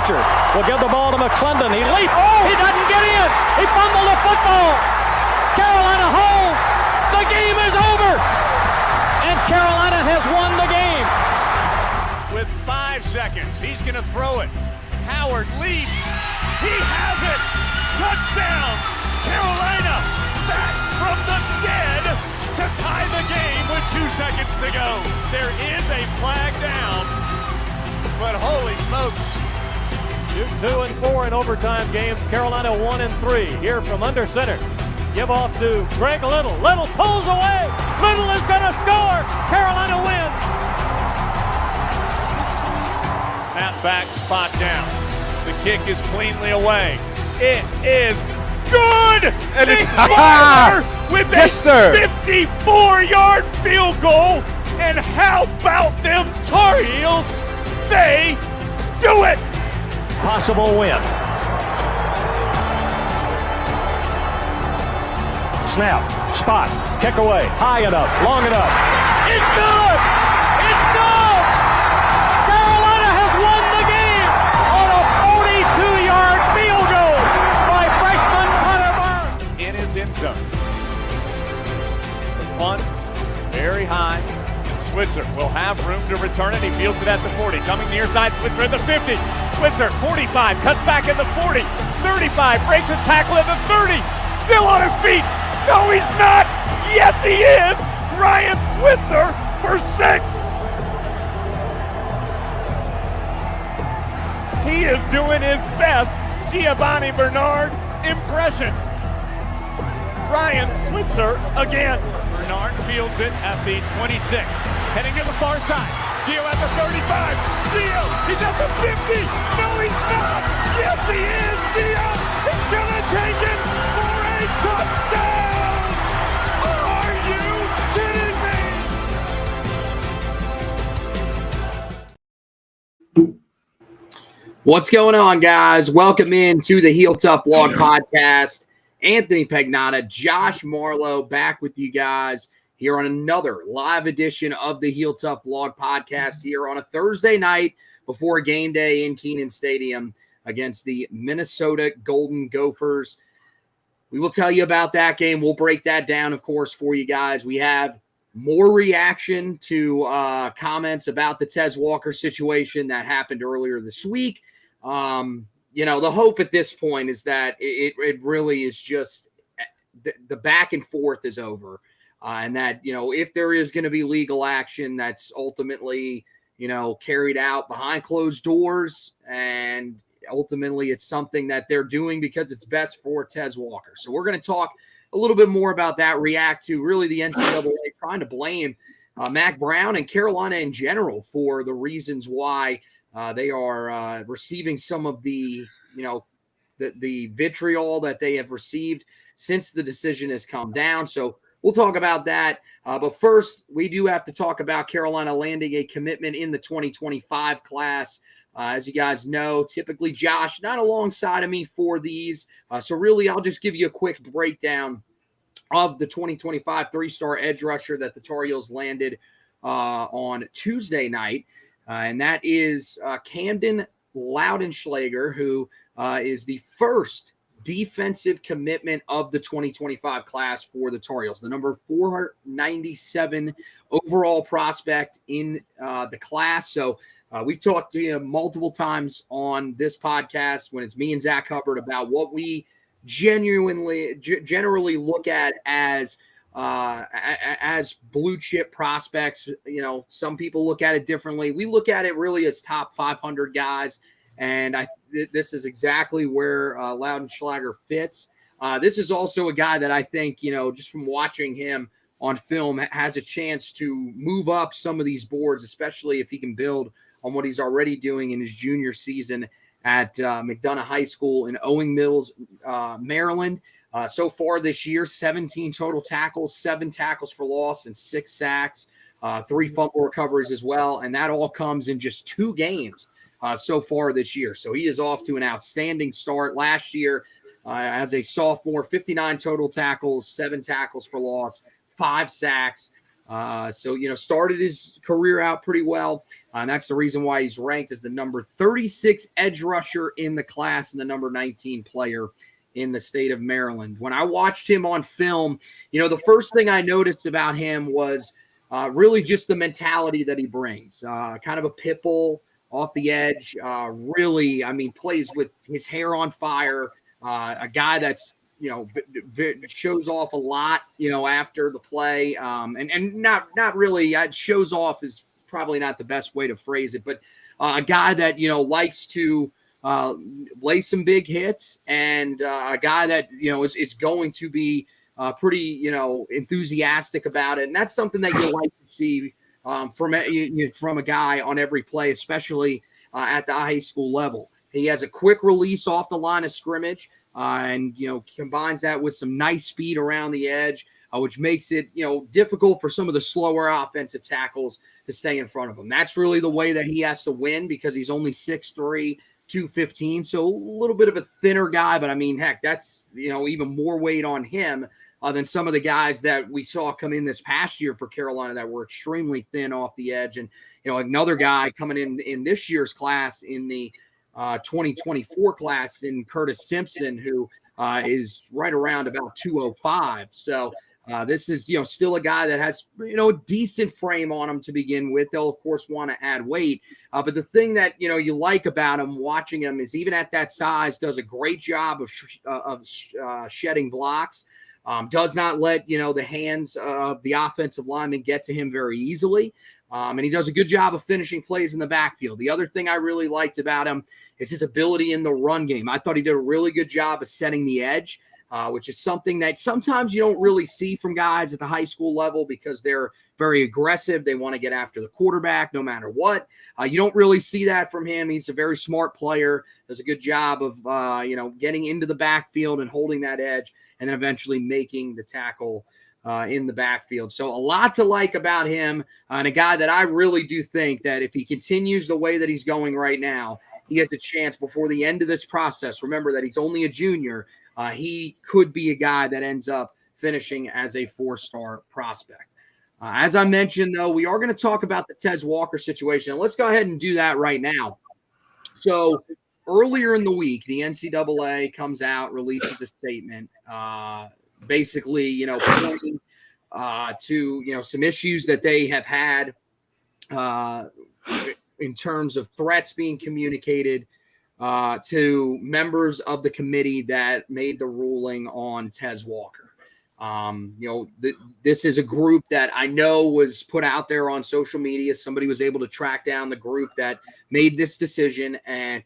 Switzer will give the ball to McClendon. He leaps. Oh! He doesn't get in. He fumbled the football. Carolina holds. The game is over. And Carolina has won the game. With 5 seconds, he's going to throw it. Howard leaps. He has it. Touchdown. Carolina back from the dead to tie the game with 2 seconds to go. There is a flag down, but holy smokes. 2 and 4 in overtime games. Carolina 1 and 3. Here from under center. Give off to Greg Little. Little pulls away. Little is going to score. Carolina wins. Snap back, spot down. The kick is cleanly away. It is good! And it's with yes, sir. 54-yard field goal. And how about them Tar Heels? They do it! Possible win. Snap, spot, kick away, high enough, long enough. It's good! It's good! Carolina has won the game on a 42-yard field goal by freshman Connor Barnes. In his end zone. The punt, very high. Switzer will have room to return it. He fields it at the 40. Coming near side, Switzer at the 50. Switzer, 45, cuts back at the 40. 35, breaks a tackle at the 30. Still on his feet. No, he's not. Yes, he is. Ryan Switzer for 6. He is doing his best Giovanni Bernard impression. Ryan Switzer again. Bernard fields it at the 26. Heading to the far side. Gio at the 35. Gio, he's at the 50. No, he's not. Yes, he is. Gio, he's going to take it for a touchdown. Are you kidding me? What's going on, guys? Welcome in to the Heel Tough Blog Podcast. Anthony Pagnotta, Josh Marlowe back with you guys here on another live edition of the Heel Tough Blog Podcast here on a Thursday night before game day in Kenan Stadium against the Minnesota Golden Gophers. We will tell you about that game. We'll break that down, of course, for you guys. We have more reaction to comments about the Tez Walker situation that happened earlier this week. The hope at this point is that it really is just the back and forth is over. And that, if there is going to be legal action, that's ultimately, carried out behind closed doors. And ultimately it's something that they're doing because it's best for Tez Walker. So we're going to talk a little bit more about that, react to really the NCAA trying to blame Mack Brown and Carolina in general for the reasons why they are receiving some of the vitriol that they have received since the decision has come down. So we'll talk about that. But first, we do have to talk about Carolina landing a commitment in the 2025 class. As you guys know, typically Josh not alongside of me for these. So really, I'll just give you a quick breakdown of the 2025 three-star edge rusher that the Tar Heels landed on Tuesday night. And that is Kamden Laudenslager, who is the first defensive commitment of the 2025 class for the Tar Heels, the number 497 overall prospect in the class. So we've talked to you multiple times on this podcast when it's me and Zach Hubbard about what we generally look at as blue chip prospects. Some people look at it differently. We look at it really as top 500 guys. And this is exactly where Laudenslager fits. This is also a guy that I think, just from watching him on film, has a chance to move up some of these boards, especially if he can build on what he's already doing in his junior season at McDonough High School in Owing Mills, Maryland. So far this year, 17 total tackles, 7 tackles for loss, and 6 sacks, 3 fumble recoveries as well. And that all comes in just 2 games so far this year. So he is off to an outstanding start. Last year, as a sophomore, 59 total tackles, 7 tackles for loss, 5 sacks. So, started his career out pretty well. And that's the reason why he's ranked as the number 36 edge rusher in the class and the number 19 player in the state of Maryland. When I watched him on film, the first thing I noticed about him was really just the mentality that he brings. Kind of a pit bull off the edge. Really, plays with his hair on fire. A guy that's, shows off a lot, after the play. And not really, shows off is probably not the best way to phrase it, but a guy that, likes to lay some big hits, and a guy that, is going to be pretty, enthusiastic about it. And that's something that you like to see from a guy on every play, especially at the high school level. He has a quick release off the line of scrimmage, and combines that with some nice speed around the edge, which makes it difficult for some of the slower offensive tackles to stay in front of him. That's really the way that he has to win, because he's only 6'3", 215, so a little bit of a thinner guy. But heck, that's even more weight on him than some of the guys that we saw come in this past year for Carolina that were extremely thin off the edge. And another guy coming in this year's class, in the 2024 class, in Curtis Simpson, who is right around about 205. So this is still a guy that has a decent frame on him to begin with. They'll of course want to add weight, but the thing that you like about him, watching him, is even at that size, does a great job of shedding blocks. Does not let the hands of the offensive lineman get to him very easily. And he does a good job of finishing plays in the backfield. The other thing I really liked about him is his ability in the run game. I thought he did a really good job of setting the edge, which is something that sometimes you don't really see from guys at the high school level, because they're very aggressive. They want to get after the quarterback no matter what. You don't really see that from him. He's a very smart player, does a good job of, getting into the backfield and holding that edge, and then eventually making the tackle in the backfield. So a lot to like about him, and a guy that I really do think that if he continues the way that he's going right now, he has a chance before the end of this process. Remember that he's only a junior. He could be a guy that ends up finishing as a 4-star prospect. As I mentioned, though, we are going to talk about the Tez Walker situation. Let's go ahead and do that right now. So earlier in the week, the NCAA comes out, releases a statement, basically, pointing to, some issues that they have had in terms of threats being communicated to members of the committee that made the ruling on Tez Walker. This is a group that I know was put out there on social media. Somebody was able to track down the group that made this decision, and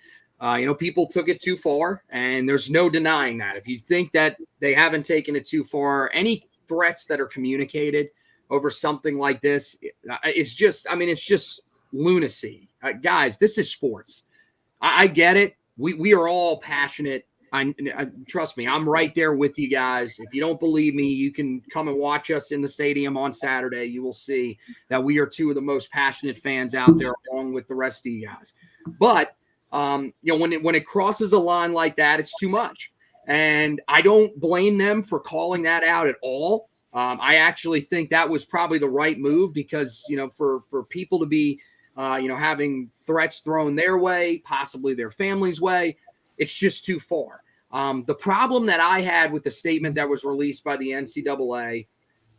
people took it too far, and there's no denying that. If you think that they haven't taken it too far, any threats that are communicated over something like this, it's just lunacy. Guys, this is sports. I get it. We are all passionate. I trust me, I'm right there with you guys. If you don't believe me, you can come and watch us in the stadium on Saturday. You will see that we are two of the most passionate fans out there, along with the rest of you guys. But when it crosses a line like that, it's too much. And I don't blame them for calling that out at all. I actually think that was probably the right move, because, for people to be, having threats thrown their way, possibly their family's way, it's just too far. The problem that I had with the statement that was released by the NCAA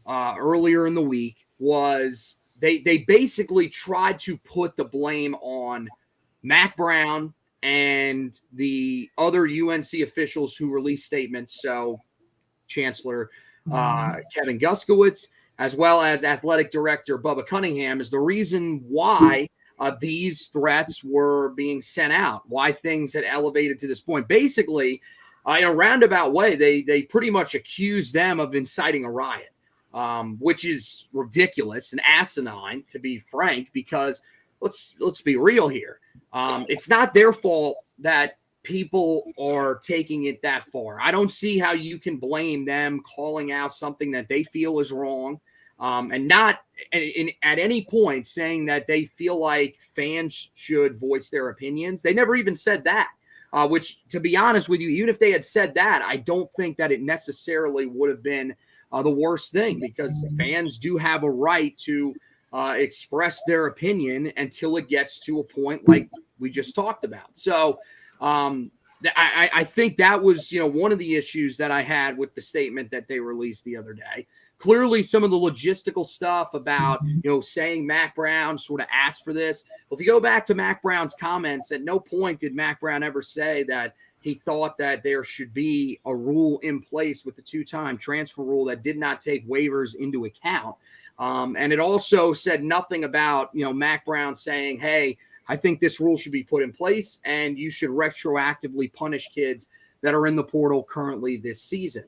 earlier in the week was they basically tried to put the blame on Mack Brown and the other UNC officials who released statements. So Chancellor Kevin Guskowitz, as well as Athletic Director Bubba Cunningham, is the reason why these threats were being sent out, why things had elevated to this point. Basically, in a roundabout way, they pretty much accused them of inciting a riot, which is ridiculous and asinine, to be frank, because let's be real here. It's not their fault that people are taking it that far. I don't see how you can blame them calling out something that they feel is wrong, and not at any point saying that they feel like fans should voice their opinions. They never even said that, which, to be honest with you, even if they had said that, I don't think that it necessarily would have been the worst thing, because fans do have a right to express their opinion until it gets to a point like we just talked about. So I think that was, one of the issues that I had with the statement that they released the other day. Clearly, some of the logistical stuff about, saying Mack Brown sort of asked for this. Well, if you go back to Mack Brown's comments, at no point did Mack Brown ever say that he thought that there should be a rule in place with the two-time transfer rule that did not take waivers into account. And it also said nothing about, Mack Brown saying, hey, I think this rule should be put in place and you should retroactively punish kids that are in the portal currently this season.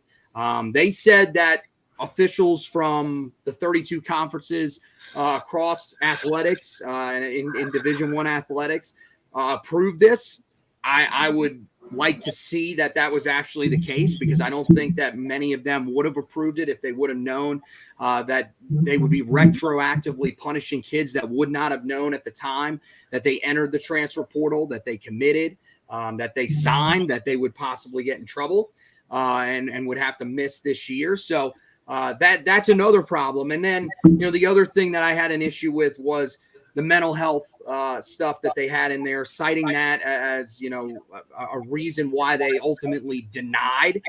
They said that officials from the 32 conferences across athletics in Division I athletics approved this. I would like to see that was actually the case, because I don't think that many of them would have approved it if they would have known that they would be retroactively punishing kids that would not have known at the time that they entered the transfer portal, that they committed, that they signed, that they would possibly get in trouble and would have to miss this year. So that's another problem. And then, the other thing that I had an issue with was the mental health stuff that they had in there, citing that as, a reason why they ultimately denied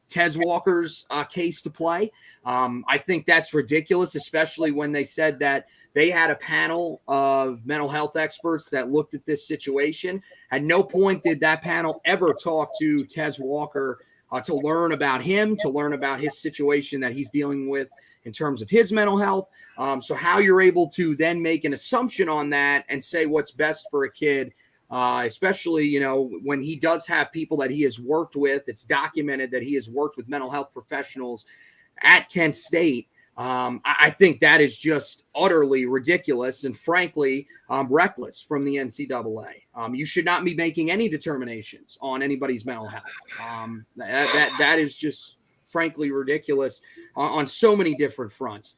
Tez Walker's case to play. I think that's ridiculous, especially when they said that they had a panel of mental health experts that looked at this situation. At no point did that panel ever talk to Tez Walker to learn about him, to learn about his situation that he's dealing with in terms of his mental health. So how you're able to then make an assumption on that and say what's best for a kid, especially, when he does have people that he has worked with, it's documented that he has worked with mental health professionals at Kent State. I think that is just utterly ridiculous and, frankly, reckless from the NCAA. You should not be making any determinations on anybody's mental health. That is just, frankly, ridiculous on so many different fronts.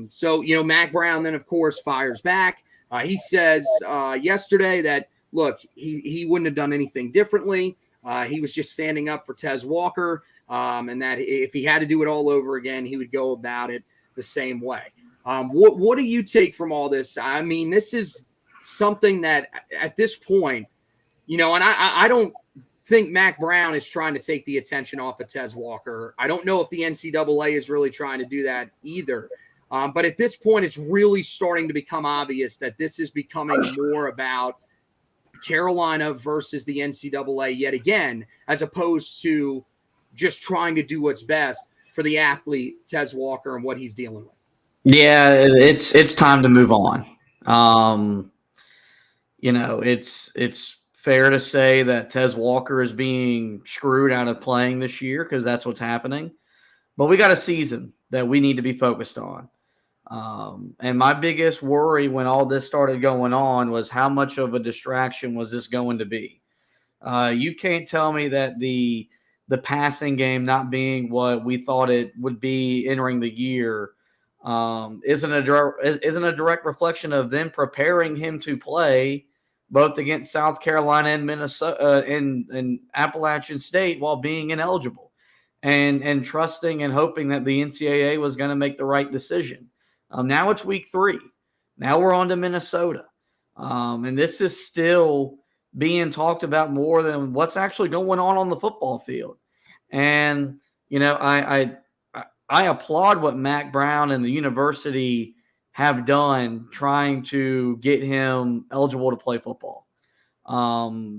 So, Mack Brown then, of course, fires back. He says yesterday that, look, he wouldn't have done anything differently. He was just standing up for Tez Walker. And that if he had to do it all over again, he would go about it the same way. What do you take from all this? I mean, this is something that at this point, and I don't think Mack Brown is trying to take the attention off of Tez Walker. I don't know if the NCAA is really trying to do that either. But at this point, it's really starting to become obvious that this is becoming more about Carolina versus the NCAA yet again, as opposed to just trying to do what's best for the athlete, Tez Walker, and what he's dealing with. Yeah, it's time to move on. It's fair to say that Tez Walker is being screwed out of playing this year, because that's what's happening. But we got a season that we need to be focused on. And my biggest worry when all this started going on was how much of a distraction was this going to be? You can't tell me that the passing game not being what we thought it would be entering the year isn't a direct reflection of them preparing him to play both against South Carolina and Minnesota and Appalachian State while being ineligible, and trusting and hoping that the NCAA was going to make the right decision. Now it's week 3. Now we're on to Minnesota. And this is still being talked about more than what's actually going on the football field. And, I applaud what Mack Brown and the university have done trying to get him eligible to play football,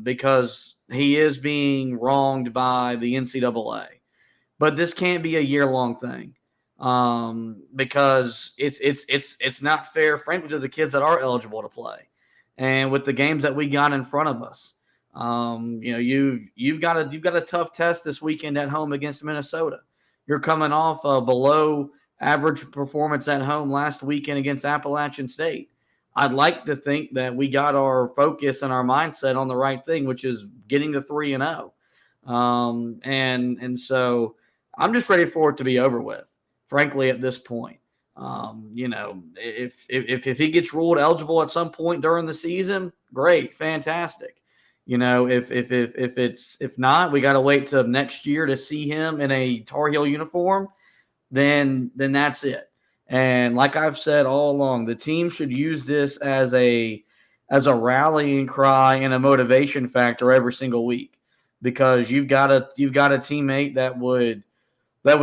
because he is being wronged by the NCAA. But this can't be a year-long thing, because it's not fair, frankly, to the kids that are eligible to play. And with the games that we got in front of us, you've got a tough test this weekend at home against Minnesota. You're coming off a below average performance at home last weekend against Appalachian State. I'd like to think that we got our focus and our mindset on the right thing, which is getting to 3-0. And so I'm just ready for it to be over with, frankly, at this point. If he gets ruled eligible at some point during the season, great, fantastic. If not, we got to wait till next year to see him in a Tar Heel uniform. then that's it. And like I've said all along, the team should use this as a rallying cry and a motivation factor every single week, because you've got a teammate that would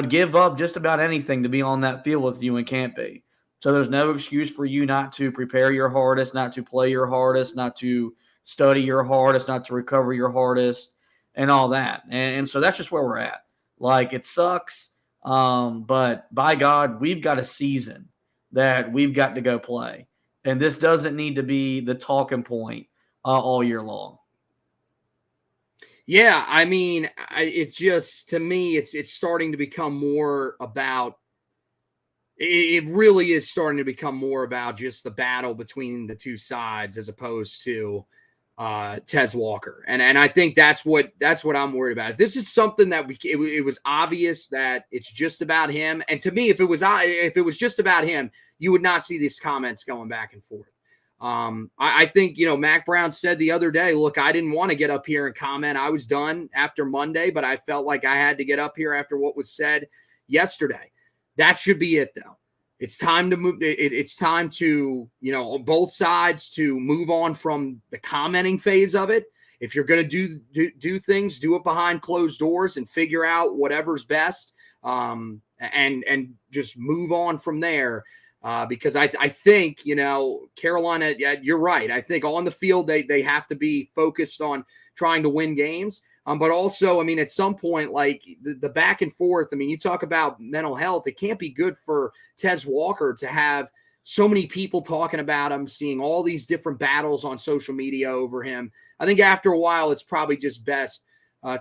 give up just about anything to be on that field with you and can't be. So there's no excuse for you not to prepare your hardest, not to play your hardest, not to study your hardest, not to recover your hardest, and all that. And so that's just where we're at. Like, it sucks, but by God, we've got a season that we've got to go play. And this doesn't need to be the talking point all year long. Yeah, I mean, it just, to me, it's starting to become more about, it really is starting to become more about just the battle between the two sides as opposed to Tez Walker. And I think that's what I'm worried about. If this is something that it was obvious that it's just about him. And to me, if it was just about him, you would not see these comments going back and forth. I think, Mac Brown said the other day, look, I didn't want to get up here and comment. I was done after Monday, but I felt like I had to get up here after what was said yesterday. That should be it, though. It's time to move. It's time to, on both sides, to move on from the commenting phase of it. If you're going to do things, do it behind closed doors and figure out whatever's best, and just move on from there. Because I think, Carolina, you're right. I think on the field, they have to be focused on trying to win games. But also, I mean, at some point, like the back and forth, I mean, you talk about mental health. It can't be good for Tez Walker to have so many people talking about him, seeing all these different battles on social media over him. I think after a while, it's probably just best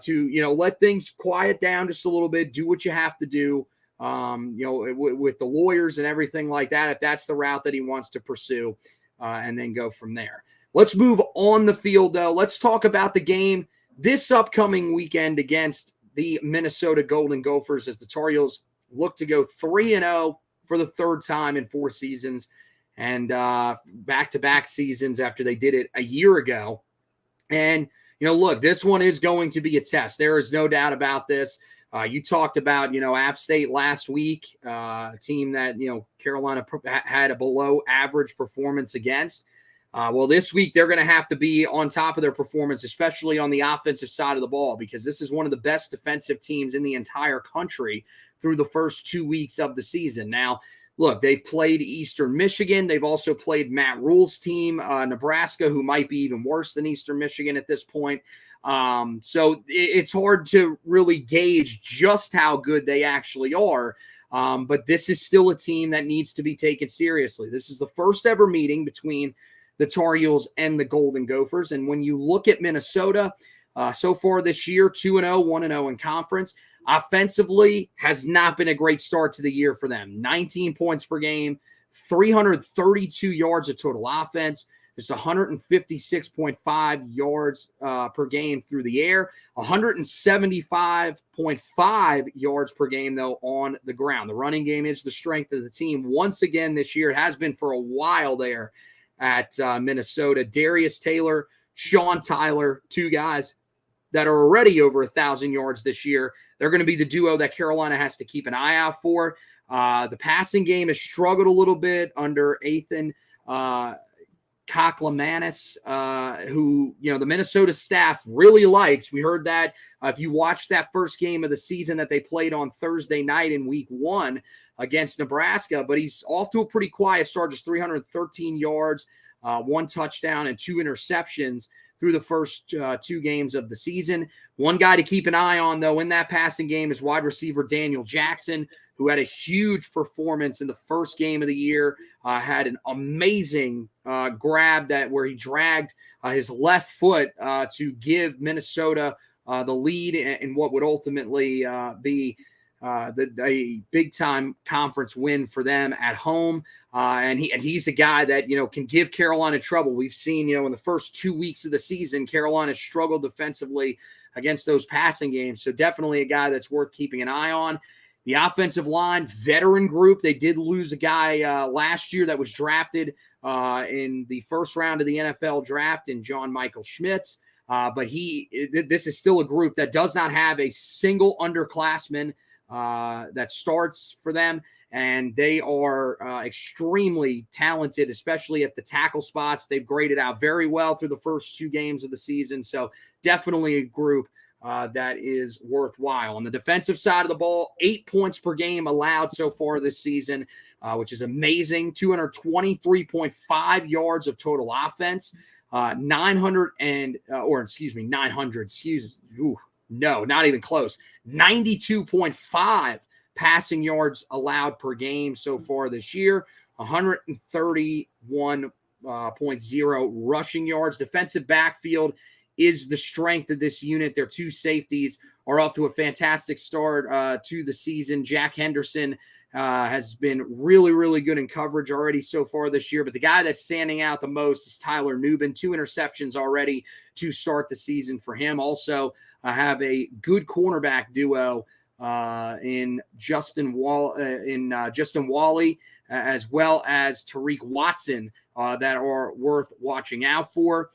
to, let things quiet down just a little bit, do what you have to do. With the lawyers and everything like that, if that's the route that he wants to pursue, and then go from there. Let's move on the field, though. Let's talk about the game this upcoming weekend against the Minnesota Golden Gophers, as the Tar Heels look to go 3-0 for the third time in 4 seasons, and back-to-back seasons after they did it a year ago. And, look, this one is going to be a test. There is no doubt about this. You talked about, App State last week, a team that, Carolina had a below average performance against. Well, this week they're going to have to be on top of their performance, especially on the offensive side of the ball, because this is one of the best defensive teams in the entire country through the first 2 weeks of the season. Now, look, they've played Eastern Michigan. They've also played Matt Rule's team, Nebraska, who might be even worse than Eastern Michigan at this point. So it's hard to really gauge just how good they actually are. But this is still a team that needs to be taken seriously. This is the first ever meeting between the Tar Heels and the Golden Gophers. And when you look at Minnesota, so far this year, 2-0, 1-0 in conference, offensively has not been a great start to the year for them. 19 points per game, 332 yards of total offense. It's 156.5 yards per game through the air, 175.5 yards per game, though, on the ground. The running game is the strength of the team. Once again this year, it has been for a while there at Minnesota. Darius Taylor, Sean Tyler, 2 guys that are already over 1,000 yards this year. They're going to be the duo that Carolina has to keep an eye out for. The passing game has struggled a little bit under Ethan Kaklamanis, who, the Minnesota staff really likes. We heard that if you watched that first game of the season that they played on Thursday night in week 1 against Nebraska, but he's off to a pretty quiet start, just 313 yards, 1 touchdown and 2 interceptions through the first 2 games of the season. One guy to keep an eye on, though, in that passing game is wide receiver Daniel Jackson, who had a huge performance in the first game of the year, had an amazing grab where he dragged his left foot to give Minnesota the lead in what would ultimately be a big-time conference win for them at home. And he's a guy that, can give Carolina trouble. We've seen, in the first 2 weeks of the season, Carolina struggled defensively against those passing games. So definitely a guy that's worth keeping an eye on. The offensive line, veteran group, they did lose a guy last year that was drafted in the first round of the NFL draft in John Michael Schmitz. But this is still a group that does not have a single underclassman. that starts for them, and they are extremely talented, especially at the tackle spots. They've graded out very well through the first 2 games of the season, so definitely a group that is worthwhile. On the defensive side of the ball, 8 points per game allowed so far this season, which is amazing. 223.5 yards of total offense, 900, no, not even close. 92.5 passing yards allowed per game so far this year, 131.0 rushing yards. Defensive backfield is the strength of this unit. Their 2 safeties are off to a fantastic start to the season. Jack Henderson has been really, really good in coverage already so far this year. But the guy that's standing out the most is Tyler Nubin. 2 interceptions already to start the season for him. Also, have a good cornerback duo in Justin Wally, as well as Tariq Watson, that are worth watching out for.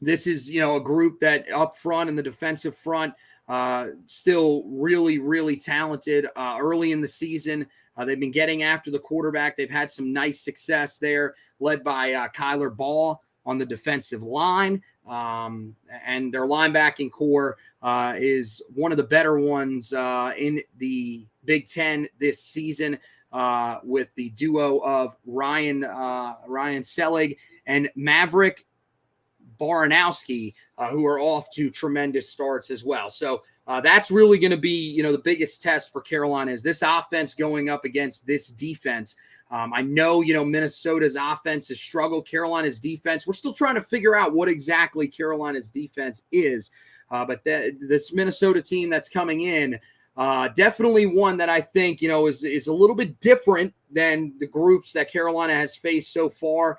This is, a group that up front in the defensive front, still really, really talented. Early in the season, they've been getting after the quarterback. They've had some nice success there, led by Kyler Ball on the defensive line. And their linebacking core is one of the better ones in the Big Ten this season, with the duo of Ryan Selig and Maverick Baranowski, who are off to tremendous starts as well. So that's really going to be, the biggest test for Carolina is this offense going up against this defense. I know, Minnesota's offense has struggled. Carolina's defense, we're still trying to figure out what exactly Carolina's defense is. But this Minnesota team that's coming in, definitely one that I think, is a little bit different than the groups that Carolina has faced so far,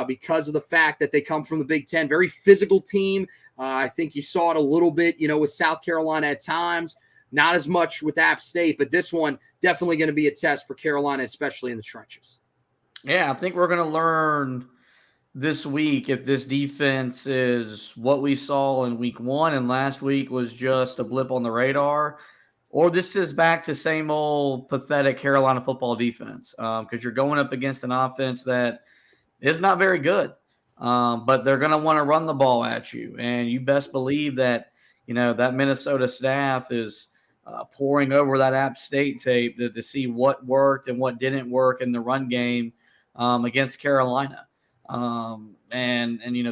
because of the fact that they come from the Big Ten. Very physical team. I think you saw it a little bit, with South Carolina at times. Not as much with App State, but this one definitely going to be a test for Carolina, especially in the trenches. Yeah, I think we're going to learn this week if this defense is what we saw in week 1 and last week was just a blip on the radar, or this is back to same old pathetic Carolina football defense, because you're going up against an offense that is not very good, but they're going to want to run the ball at you, and you best believe that that Minnesota staff is pouring over that App State tape to see what worked and what didn't work in the run game against Carolina. And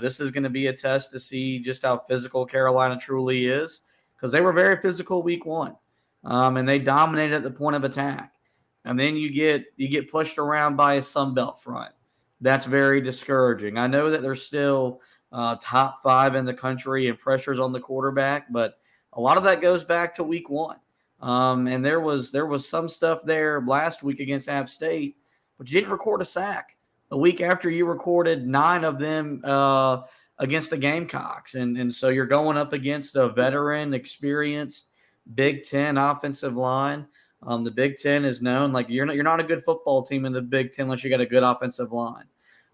this is going to be a test to see just how physical Carolina truly is, because they were very physical week 1, and they dominated at the point of attack. And then you get pushed around by a Sunbelt front. That's very discouraging. I know that they're still top 5 in the country in pressures on the quarterback, but a lot of that goes back to week 1. And there was some stuff there last week against App State, but you didn't record a sack a week after you recorded 9 of them against the Gamecocks. And so you're going up against a veteran, experienced Big Ten offensive line. The Big Ten is known, like you're not a good football team in the Big Ten unless you got a good offensive line.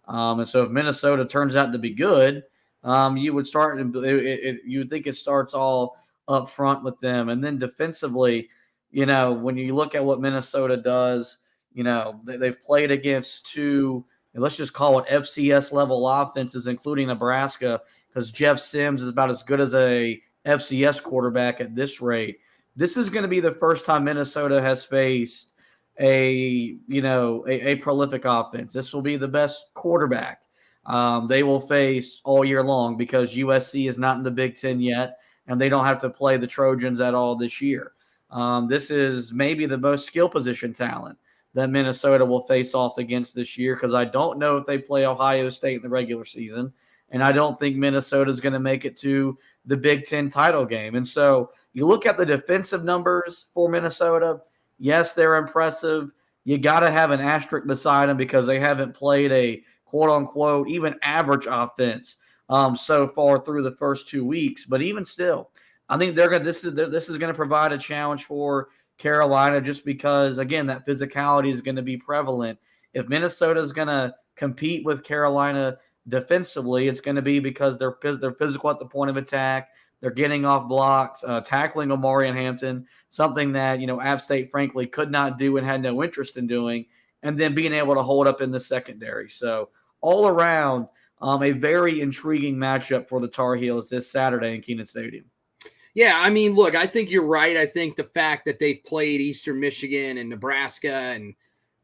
And so if Minnesota turns out to be good, you would think it starts all up front with them. And then defensively, when you look at what Minnesota does, they've played against 2, let's just call it FCS level offenses, including Nebraska, because Jeff Sims is about as good as a FCS quarterback at this rate. This is going to be the first time Minnesota has faced a prolific offense. This will be the best quarterback they will face all year long, because USC is not in the Big Ten yet, and they don't have to play the Trojans at all this year. This is maybe the most skill position talent that Minnesota will face off against this year, because I don't know if they play Ohio State in the regular season, and I don't think Minnesota is going to make it to the Big Ten title game. And so you look at the defensive numbers for Minnesota. Yes, they're impressive. You got to have an asterisk beside them because they haven't played a quote-unquote even average offense so far through the first 2 weeks. But even still, I think this is going to provide a challenge for Carolina, just because, again, that physicality is going to be prevalent. If Minnesota is going to compete with Carolina defensively, it's going to be because they're physical at the point of attack. They're getting off blocks, tackling Omari and Hampton, something that, App State, frankly, could not do and had no interest in doing, and then being able to hold up in the secondary. So all around, a very intriguing matchup for the Tar Heels this Saturday in Kenan Stadium. Yeah, I mean, look, I think you're right. I think the fact that they've played Eastern Michigan and Nebraska, and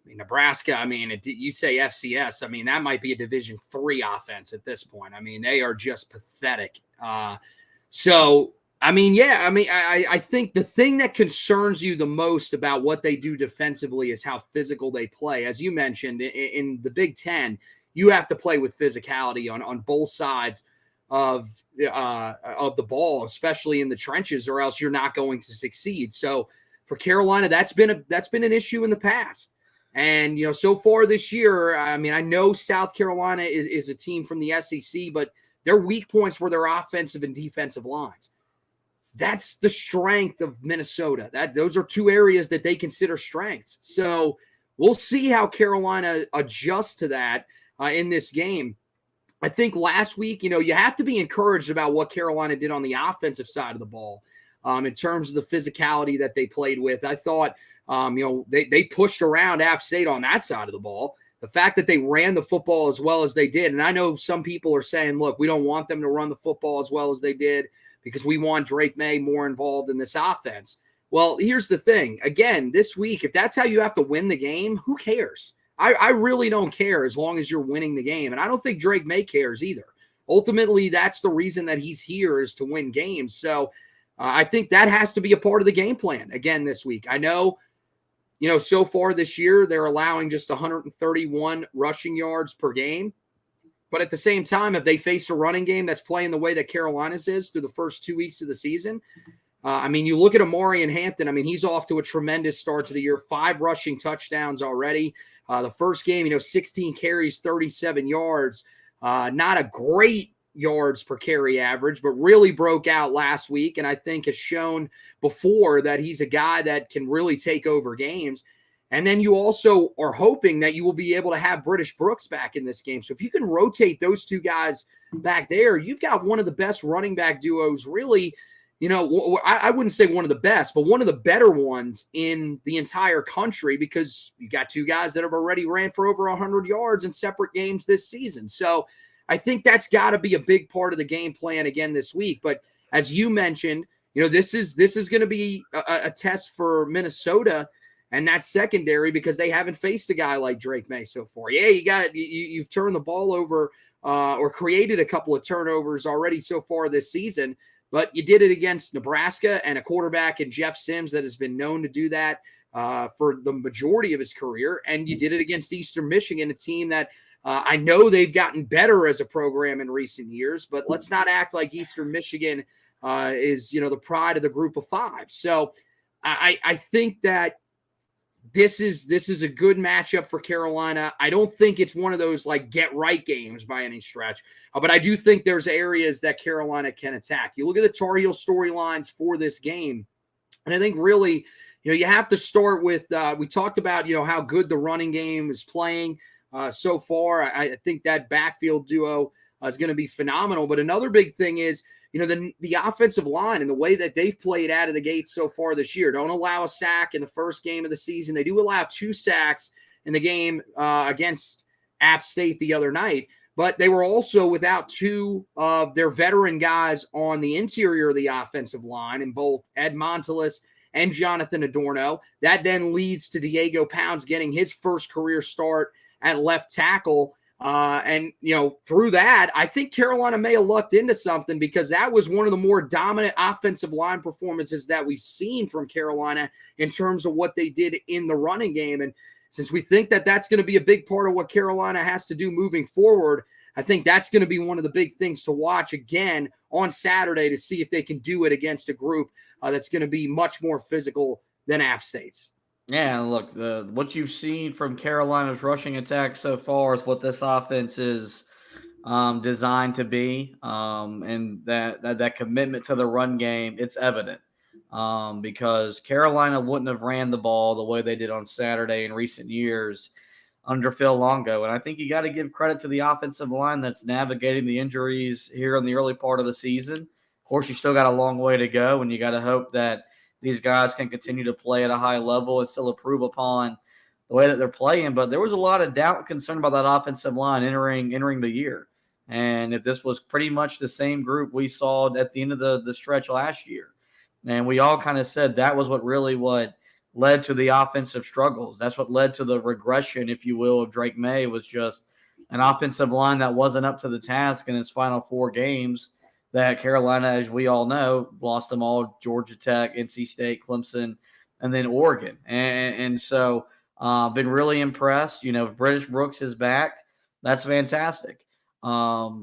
Nebraska, you say FCS, that might be a Division III offense at this point. They are just pathetic. I think the thing that concerns you the most about what they do defensively is how physical they play. As you mentioned, in the Big Ten, you have to play with physicality on both sides of the ball, especially in the trenches, or else you're not going to succeed. So for Carolina, that's been an issue in the past. And, so far this year, I know South Carolina is a team from the SEC, but their weak points were their offensive and defensive lines. That's the strength of Minnesota. Those are two areas that they consider strengths. So we'll see how Carolina adjusts to that in this game. I think last week, you have to be encouraged about what Carolina did on the offensive side of the ball in terms of the physicality that they played with. I thought, they pushed around App State on that side of the ball. The fact that they ran the football as well as they did, and I know some people are saying, look, we don't want them to run the football as well as they did because we want Drake May more involved in this offense. Well, here's the thing. Again, this week, if that's how you have to win the game, who cares? I really don't care as long as you're winning the game. And I don't think Drake May cares either. Ultimately, that's the reason that he's here, is to win games. So I think that has to be a part of the game plan again this week. I know, so far this year, they're allowing just 131 rushing yards per game. But at the same time, if they face a running game that's playing the way that Carolina's is through the first 2 weeks of the season, you look at Omari and Hampton. He's off to a tremendous start to the year, 5 rushing touchdowns already. The first game, 16 carries, 37 yards. Not a great yards per carry average, but really broke out last week, and I think has shown before that he's a guy that can really take over games. And then you also are hoping that you will be able to have British Brooks back in this game. So if you can rotate those two guys back there, you've got one of the best running back duos, really. I wouldn't say one of the best, but one of the better ones in the entire country, because you got two guys that have already ran for over 100 yards in separate games this season. So I think that's got to be a big part of the game plan again this week. But as you mentioned, this is going to be a test for Minnesota and that secondary, because they haven't faced a guy like Drake May so far. Yeah, you've turned the ball over or created a couple of turnovers already so far this season. But you did it against Nebraska and a quarterback in Jeff Sims that has been known to do that for the majority of his career. And you did it against Eastern Michigan, a team that I know they've gotten better as a program in recent years. But let's not act like Eastern Michigan is, the pride of the group of five. So I think that this is a good matchup for Carolina. I don't think it's one of those get right games by any stretch, but I do think there's areas that Carolina can attack. You look at the Tar Heel storylines for this game, and I think really, you have to start with, we talked about, how good the running game is playing so far. I think that backfield duo is going to be phenomenal. But another big thing is, the offensive line and the way that they've played out of the gate so far this year. Don't allow a sack in the first game of the season. They do allow 2 sacks in the game against App State the other night, but they were also without 2 of their veteran guys on the interior of the offensive line, in both Ed Montelis and Jonathan Adorno. That then leads to Diego Pounds getting his first career start at left tackle. And through that, I think Carolina may have lucked into something, because that was one of the more dominant offensive line performances that we've seen from Carolina in terms of what they did in the running game. And since we think that that's going to be a big part of what Carolina has to do moving forward, I think that's going to be one of the big things to watch again on Saturday, to see if they can do it against a group that's going to be much more physical than App State's. Yeah, look, what you've seen from Carolina's rushing attack so far is what this offense is designed to be, and that commitment to the run game, it's evident, because Carolina wouldn't have ran the ball the way they did on Saturday in recent years under Phil Longo. And I think you got to give credit to the offensive line that's navigating the injuries here in the early part of the season. course, you still got a long way to go, and you got to hope that these guys can continue to play at a high level and still improve upon the way that they're playing. But there was a lot of doubt and concern about that offensive line entering the year. And if this was pretty much the same group we saw at the end of the stretch last year, and we all kind of said that was what led to the offensive struggles. That's what led to the regression, if you will, of Drake May, was just an offensive line that wasn't up to the task in its final 4 games. That Carolina, as we all know, lost them all: Georgia Tech, NC State, Clemson, and then Oregon. And so been really impressed. If British Brooks is back, that's fantastic. I'd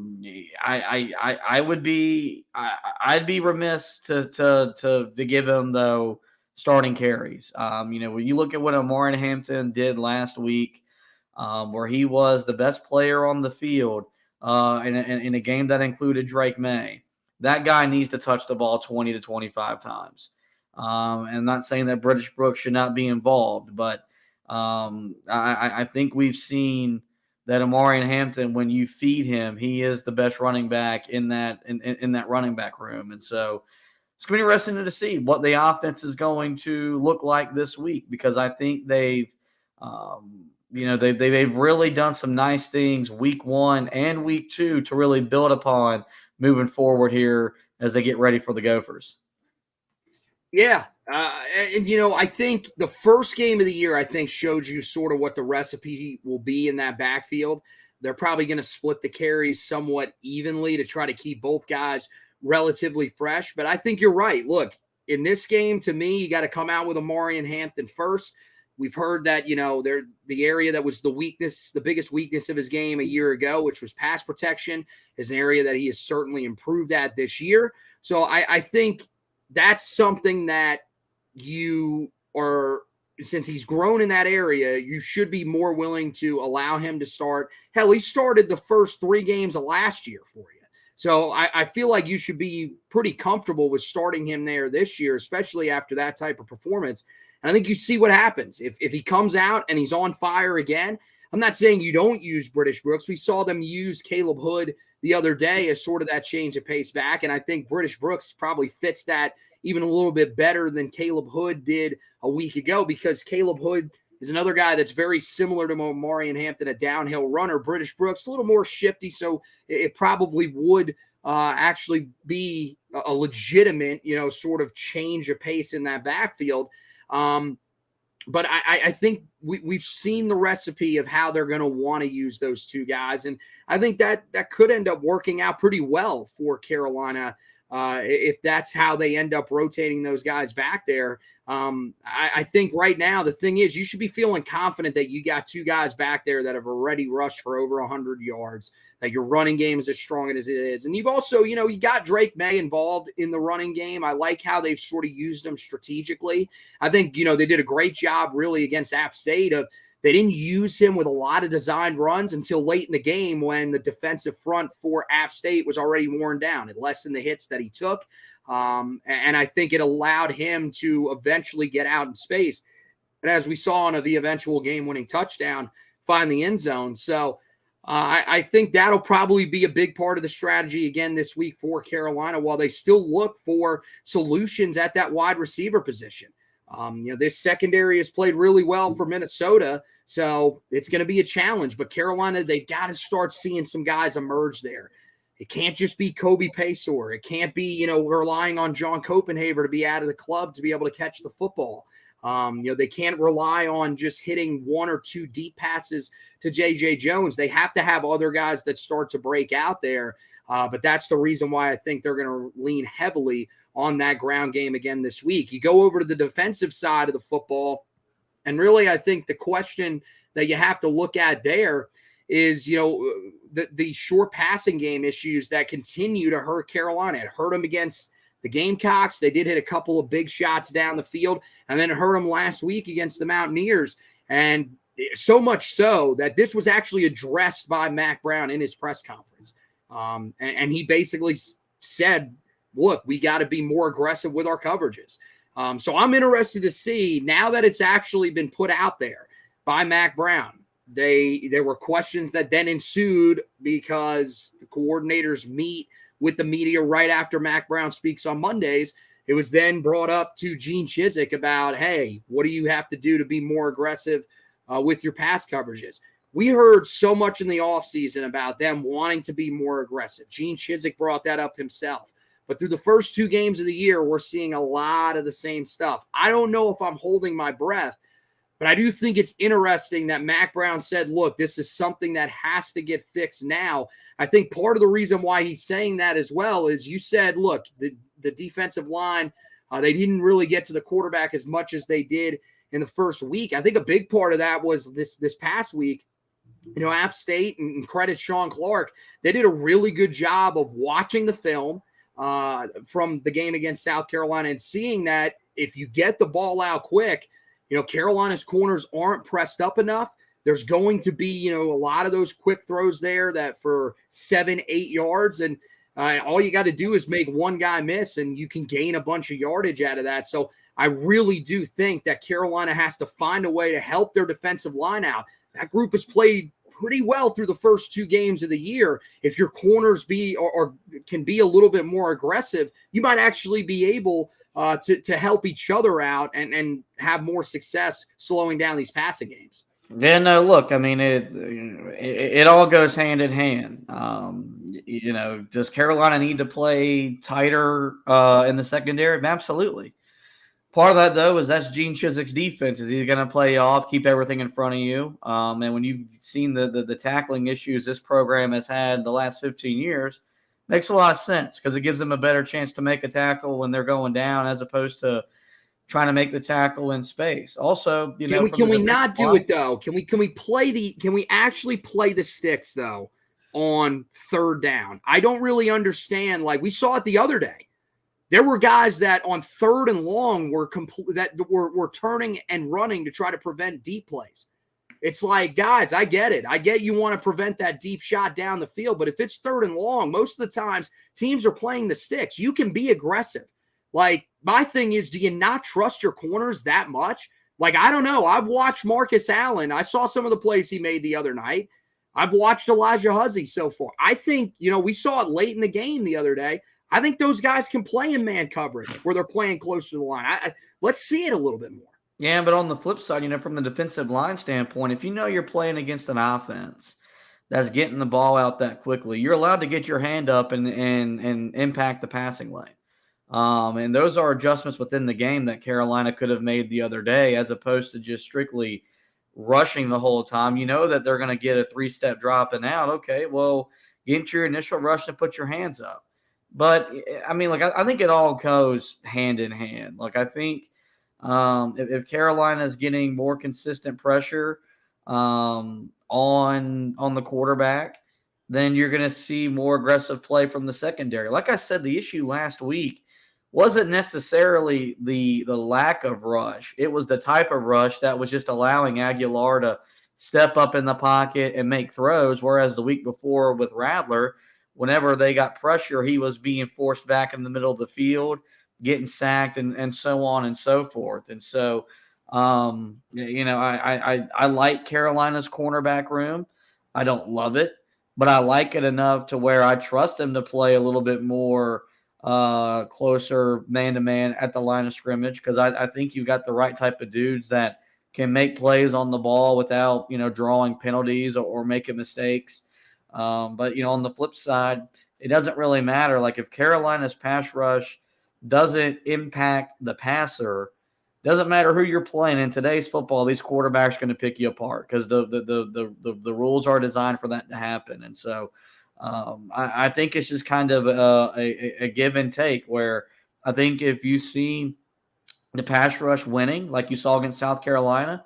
be remiss to give him, though, starting carries. When you look at what Omarion Hampton did last week, where he was the best player on the field, in a game that included Drake May, that guy needs to touch the ball 20 to 25 times. And I'm not saying that British Brooks should not be involved, but I think we've seen that Omarion Hampton, when you feed him, he is the best running back in that running back room. And so it's going to be interesting to see what the offense is going to look like this week, because I think they've really done some nice things week 1 and week 2 to really build upon moving forward here as they get ready for the Gophers. Yeah. I think the first game of the year, showed you sort of what the recipe will be in that backfield. They're probably going to split the carries somewhat evenly to try to keep both guys relatively fresh. But I think you're right. Look, in this game, to me, you got to come out with Omarion Hampton first. We've heard that, they're the area that was the biggest weakness of his game a year ago, which was pass protection, is an area that he has certainly improved at this year. So I think that's something that since he's grown in that area, you should be more willing to allow him to start. Hell, he started the first 3 games of last year for you. So I feel like you should be pretty comfortable with starting him there this year, especially after that type of performance. And I think you see what happens. If he comes out and he's on fire again, I'm not saying you don't use British Brooks. We saw them use Caleb Hood the other day as sort of that change of pace back. And I think British Brooks probably fits that even a little bit better than Caleb Hood did a week ago, because Caleb Hood is another guy that's very similar to Omarion Hampton, a downhill runner. British Brooks, a little more shifty, so it probably would actually be a legitimate, sort of change of pace in that backfield. But I think we've seen the recipe of how they're going to want to use those 2 guys. And I think that could end up working out pretty well for Carolina if that's how they end up rotating those guys back there. I think right now the thing is, you should be feeling confident that you got 2 guys back there that have already rushed for over 100 yards, that your running game is as strong as it is. And you've also, you got Drake May involved in the running game. I like how they've sort of used him strategically. I think, they did a great job really against App State they didn't use him with a lot of designed runs until late in the game, when the defensive front for App State was already worn down. It lessened the hits that he took. And I think it allowed him to eventually get out in space. And as we saw on the eventual game-winning touchdown, find the end zone. So I think that'll probably be a big part of the strategy again this week for Carolina, while they still look for solutions at that wide receiver position. This secondary has played really well for Minnesota, so it's going to be a challenge. But Carolina, they've got to start seeing some guys emerge there. It can't just be Kobe Paysour. It can't be, relying on John Copenhaver to be out of the club to be able to catch the football. They can't rely on just hitting 1 or 2 deep passes to J.J. Jones. They have to have other guys that start to break out there. But that's the reason why I think they're going to lean heavily on that ground game again this week. You go over to the defensive side of the football, and really I think the question that you have to look at there is, the short passing game issues that continue to hurt Carolina. It hurt them against the Gamecocks. They did hit a couple of big shots down the field, and then it hurt them last week against the Mountaineers. And so much so that this was actually addressed by Mack Brown in his press conference. And he basically said, look, we got to be more aggressive with our coverages. So I'm interested to see, now that it's actually been put out there by Mack Brown. There were questions that then ensued because the coordinators meet with the media right after Mac Brown speaks on Mondays. It was then brought up to Gene Chizik about, hey, what do you have to do to be more aggressive with your pass coverages? We heard so much in the offseason about them wanting to be more aggressive. Gene Chizik brought that up himself. But through the first 2 games of the year, we're seeing a lot of the same stuff. I don't know if I'm holding my breath, but I do think it's interesting that Mac Brown said, look, this is something that has to get fixed now. I think part of the reason why he's saying that as well is you said, look, the defensive line, they didn't really get to the quarterback as much as they did in the first week. I think a big part of that was this past week, App State, and credit Sean Clark, they did a really good job of watching the film from the game against South Carolina and seeing that if you get the ball out quick, Carolina's corners aren't pressed up enough. There's going to be, a lot of those quick throws there that for 7-8 yards. And all you got to do is make one guy miss and you can gain a bunch of yardage out of that. So I really do think that Carolina has to find a way to help their defensive line out. That group has played pretty well through the first 2 games of the year. If your corners can be a little bit more aggressive, you might actually be able to help each other out and have more success slowing down these passing games. Yeah, no, look, I mean, it all goes hand in hand. Does Carolina need to play tighter in the secondary? Absolutely. Part of that, though, is that's Gene Chizik's defense. Is he's going to play off, keep everything in front of you. And when you've seen the tackling issues this program has had the last 15 years, makes a lot of sense because it gives them a better chance to make a tackle when they're going down as opposed to trying to make the tackle in space. Also, can we not do it though? Can we actually play the sticks though on 3rd down? I don't really understand. Like we saw it the other day. There were guys that on 3rd and long were turning and running to try to prevent deep plays. It's like, guys, I get it. I get you want to prevent that deep shot down the field, but if it's 3rd and long, most of the times teams are playing the sticks. You can be aggressive. Like, my thing is, do you not trust your corners that much? Like, I don't know. I've watched Marcus Allen. I saw some of the plays he made the other night. I've watched Elijah Huzzy so far. I think, we saw it late in the game the other day. I think those guys can play in man coverage where they're playing close to the line. Let's see it a little bit more. Yeah, but on the flip side, from the defensive line standpoint, if you're playing against an offense that's getting the ball out that quickly, you're allowed to get your hand up and impact the passing lane. And those are adjustments within the game that Carolina could have made the other day as opposed to just strictly rushing the whole time. You know that they're going to get a 3-step drop and out. Okay, well, get into your initial rush and put your hands up. But, I think it all goes hand in hand. Like, I think if Carolina is getting more consistent pressure on the quarterback, then you're going to see more aggressive play from the secondary. Like I said, the issue last week wasn't necessarily the lack of rush. It was the type of rush that was just allowing Aguilar to step up in the pocket and make throws, whereas the week before with Rattler, whenever they got pressure, he was being forced back in the middle of the field, getting sacked and so on and so forth. And so, I like Carolina's cornerback room. I don't love it, but I like it enough to where I trust them to play a little bit more closer man-to-man at the line of scrimmage because I think you've got the right type of dudes that can make plays on the ball without, drawing penalties or making mistakes. But, on the flip side, it doesn't really matter. Like if Carolina's pass rush doesn't impact the passer, doesn't matter who you're playing. In today's football, these quarterbacks are going to pick you apart because the rules are designed for that to happen. And so I think it's just kind of a give and take where I think if you see the pass rush winning like you saw against South Carolina,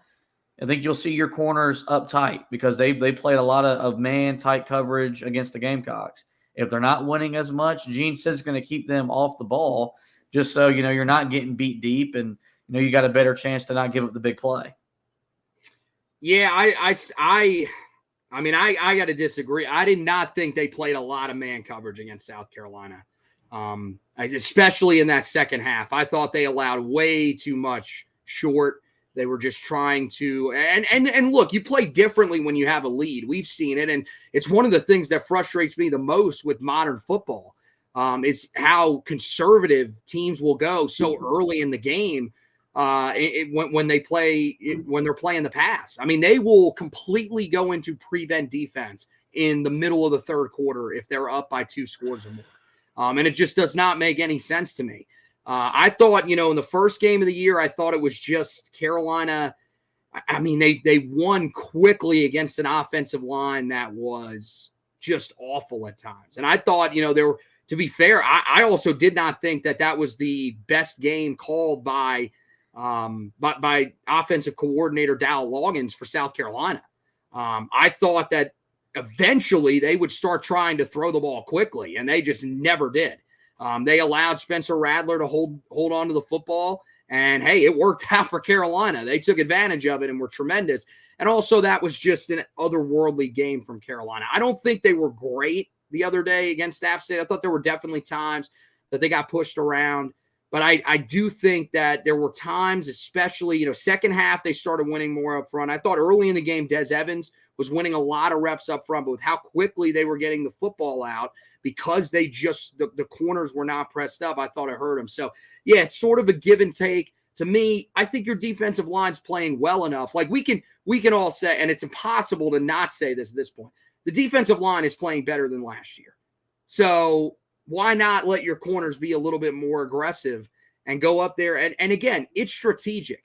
I think you'll see your corners up tight because they played a lot of man tight coverage against the Gamecocks. If they're not winning as much, Gene says it's going to keep them off the ball just so, you're not getting beat deep and, you got a better chance to not give up the big play. Yeah, I got to disagree. I did not think they played a lot of man coverage against South Carolina, especially in that second half. I thought they allowed way too much short. They were just trying to and look, you play differently when you have a lead. We've seen it, and it's one of the things that frustrates me the most with modern football. is how conservative teams will go so early in the game when they're playing the pass. I mean, they will completely go into prevent defense in the middle of the third quarter if they're up by 2 scores or more. And it just does not make any sense to me. I thought, in the first game of the year, I thought it was just Carolina. I mean, they won quickly against an offensive line that was just awful at times. And I thought, to be fair, I also did not think that was the best game called by offensive coordinator Dow Loggins for South Carolina. I thought that eventually they would start trying to throw the ball quickly, and they just never did. They allowed Spencer Rattler to hold on to the football, and hey, it worked out for Carolina. They took advantage of it and were tremendous. And also, that was just an otherworldly game from Carolina. I don't think they were great the other day against App State. I thought there were definitely times that they got pushed around. But I do think that there were times, especially, second half, they started winning more up front. I thought early in the game, Des Evans was winning a lot of reps up front, but with how quickly they were getting the football out because they just, the corners were not pressed up, I thought it hurt them. So, yeah, it's sort of a give and take. To me, I think your defensive line's playing well enough. Like we can all say, and it's impossible to not say this at this point, the defensive line is playing better than last year. So why not let your corners be a little bit more aggressive and go up there? And again, it's strategic.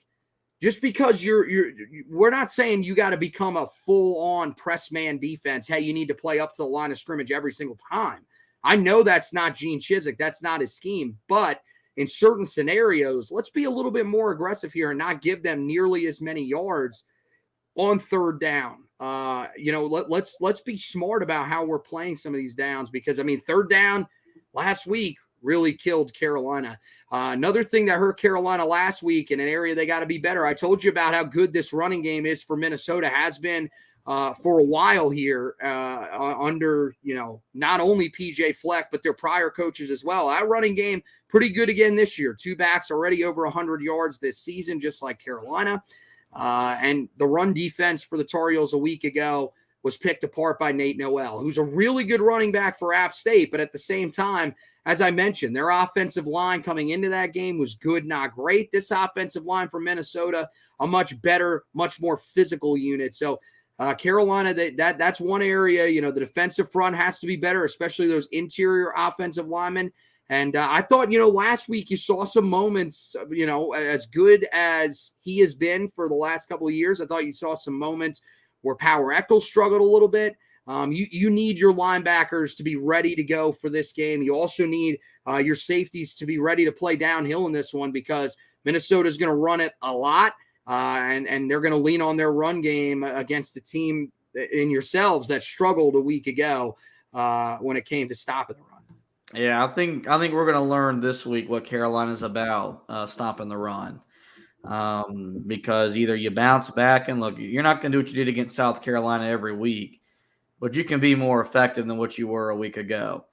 Just because we're not saying you got to become a full-on press man defense. Hey, you need to play up to the line of scrimmage every single time. I know that's not Gene Chizik. That's not his scheme. But in certain scenarios, let's be a little bit more aggressive here and not give them nearly as many yards on third down. Let's be smart about how we're playing some of these downs because, I mean, third down last week really killed Carolina. Another thing that hurt Carolina last week in an area they got to be better. I told you about how good this running game is for Minnesota, has been for a while here under, not only PJ Fleck, but their prior coaches as well. That running game, pretty good again this year. 2 backs already over 100 yards this season, just like Carolina. And the run defense for the Tar Heels a week ago was picked apart by Nate Noel, who's a really good running back for App State. But at the same time, as I mentioned, their offensive line coming into that game was good, not great. This offensive line for Minnesota, a much better, much more physical unit. So Carolina, that's one area, the defensive front has to be better, especially those interior offensive linemen. And I thought, last week you saw some moments, as good as he has been for the last couple of years. I thought you saw some moments where Power Echols struggled a little bit. You need your linebackers to be ready to go for this game. You also need your safeties to be ready to play downhill in this one because Minnesota is going to run it a lot, and they're going to lean on their run game against a team in yourselves that struggled a week ago when it came to stopping the run. Yeah, I think we're going to learn this week what Carolina's about, stopping the run. Because either you bounce back and look, you're not going to do what you did against South Carolina every week, but you can be more effective than what you were a week ago.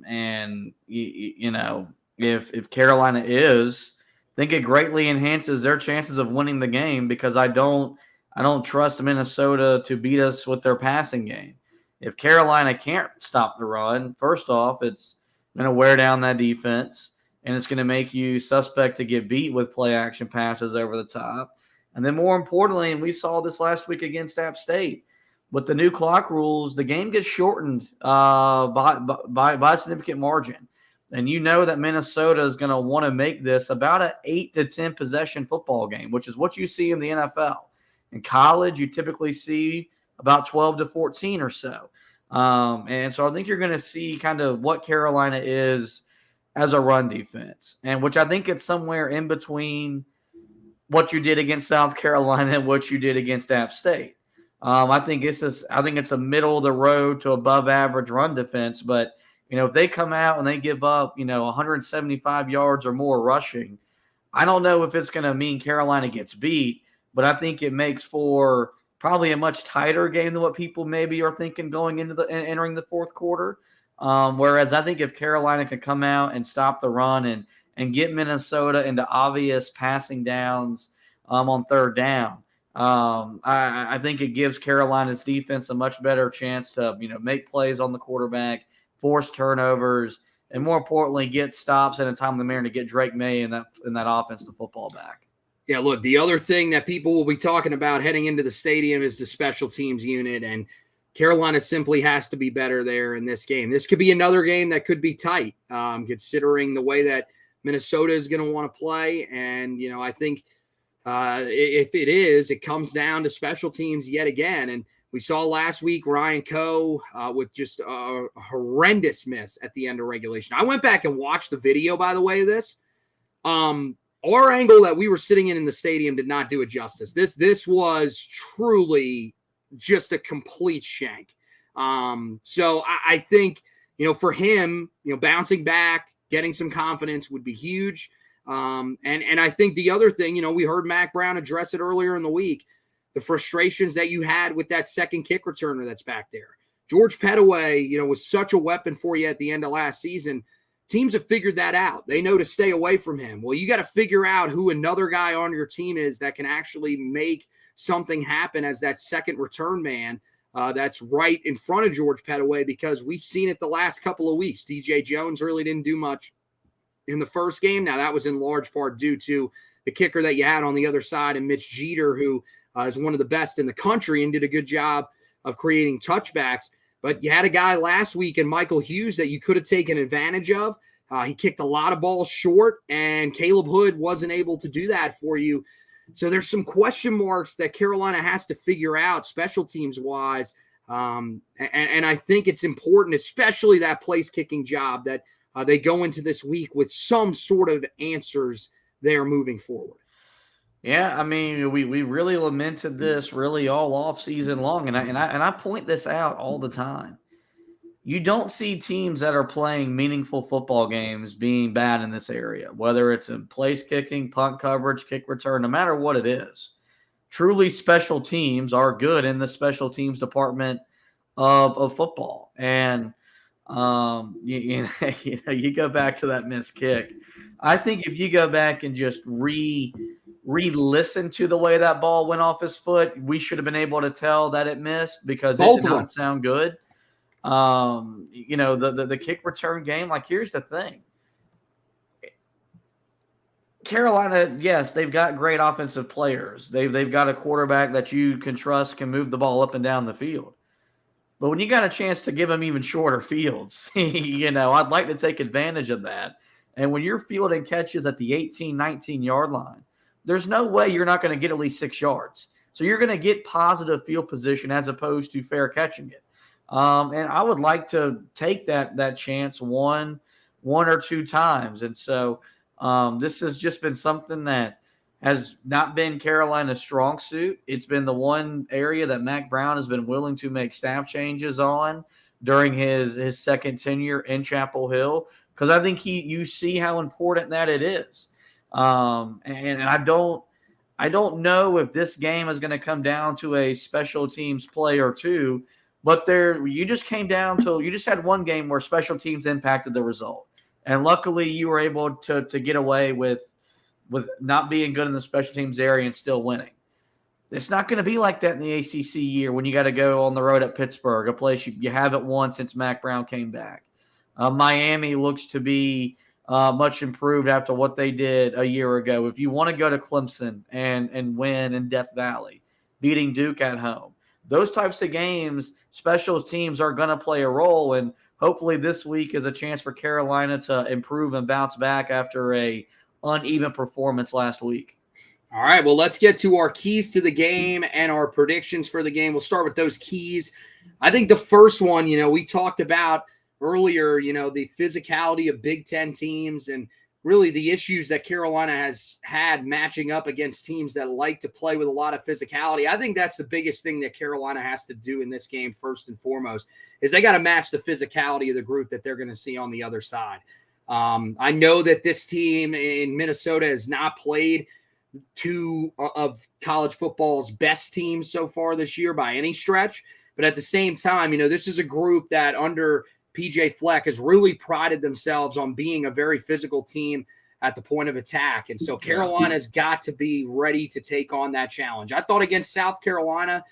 And if Carolina is, I think it greatly enhances their chances of winning the game because I don't trust Minnesota to beat us with their passing game. If Carolina can't stop the run, first off, it's going to wear down that defense, and it's going to make you suspect to get beat with play-action passes over the top. And then more importantly, and we saw this last week against App State, with the new clock rules, the game gets shortened by a significant margin. And you know that Minnesota is going to want to make this about an 8 to 10 possession football game, which is what you see in the NFL. In college, you typically see about 12 to 14 or so. And so I think you're going to see kind of what Carolina is as a run defense, and which I think it's somewhere in between what you did against South Carolina and what you did against App State. I think it's a middle of the road to above average run defense, but if they come out and they give up, 175 yards or more rushing, I don't know if it's going to mean Carolina gets beat, but I think it makes for probably a much tighter game than what people maybe are thinking going into entering the fourth quarter. Whereas I think if Carolina can come out and stop the run and get Minnesota into obvious passing downs on third down, I think it gives Carolina's defense a much better chance to make plays on the quarterback, force turnovers, and more importantly, get stops at a time of the manner to get Drake May and that offense the football back. Yeah, look, the other thing that people will be talking about heading into the stadium is the special teams unit, and Carolina simply has to be better there in this game. This could be another game that could be tight, considering the way that Minnesota is going to want to play. And, I think if it is, it comes down to special teams yet again. And we saw last week Ryan Coe with just a horrendous miss at the end of regulation. I went back and watched the video, by the way, of this. Our angle that we were sitting in the stadium did not do it justice. This was truly just a complete shank. So I think, for him, bouncing back, getting some confidence would be huge. And I think the other thing, we heard Mac Brown address it earlier in the week, the frustrations that you had with that second kick returner that's back there. George Pettaway, was such a weapon for you at the end of last season. Teams have figured that out. They know to stay away from him. Well, you got to figure out who another guy on your team is that can actually make something happen as that second return man that's right in front of George Pettaway, because we've seen it the last couple of weeks. DJ Jones really didn't do much in the first game. Now, that was in large part due to the kicker that you had on the other side, and Mitch Jeter, who is one of the best in the country and did a good job of creating touchbacks. But you had a guy last week in Michael Hughes that you could have taken advantage of. He kicked a lot of balls short, and Caleb Hood wasn't able to do that for you. So there's some question marks that Carolina has to figure out special teams wise. And I think it's important, especially that place kicking job, that they go into this week with some sort of answers there moving forward. Yeah, I mean, we really lamented this really all off season long, and I point this out all the time. You don't see teams that are playing meaningful football games being bad in this area, whether it's in place kicking, punt coverage, kick return, no matter what it is. Truly, special teams are good in the special teams department of football, and you go back to that missed kick. I think if you go back and just re-listen to the way that ball went off his foot, we should have been able to tell that it missed, because it did not sound good. The kick return game, like, here's the thing. Carolina, yes, they've got great offensive players. They've got a quarterback that you can trust can move the ball up and down the field. But when you got a chance to give them even shorter fields, I'd like to take advantage of that. And when you're fielding catches at the 18, 19-yard line, there's no way you're not going to get at least 6 yards. So you're going to get positive field position as opposed to fair catching it. And I would like to take that chance one or two times. And so this has just been something that has not been Carolina's strong suit. It's been the one area that Mac Brown has been willing to make staff changes on during his second tenure in Chapel Hill, because I think you see how important that it is. And I don't know if this game is going to come down to a special teams play or two, but you just had one game where special teams impacted the result. And luckily you were able to get away with not being good in the special teams area and still winning. It's not going to be like that in the ACC year when you got to go on the road at Pittsburgh, a place you haven't won since Mac Brown came back. Miami looks to be much improved after what they did a year ago. If you want to go to Clemson and win in Death Valley, beating Duke at home, those types of games, special teams are going to play a role. And hopefully this week is a chance for Carolina to improve and bounce back after a uneven performance last week. All right, well, let's get to our keys to the game and our predictions for the game. We'll start with those keys. I think the first one, we talked about earlier, the physicality of Big Ten teams and really the issues that Carolina has had matching up against teams that like to play with a lot of physicality. I think that's the biggest thing that Carolina has to do in this game, first and foremost, is they got to match the physicality of the group that they're going to see on the other side. I know that this team in Minnesota has not played two of college football's best teams so far this year by any stretch. But at the same time, this is a group that under PJ Fleck has really prided themselves on being a very physical team at the point of attack. And so Carolina's got to be ready to take on that challenge. I thought against South Carolina,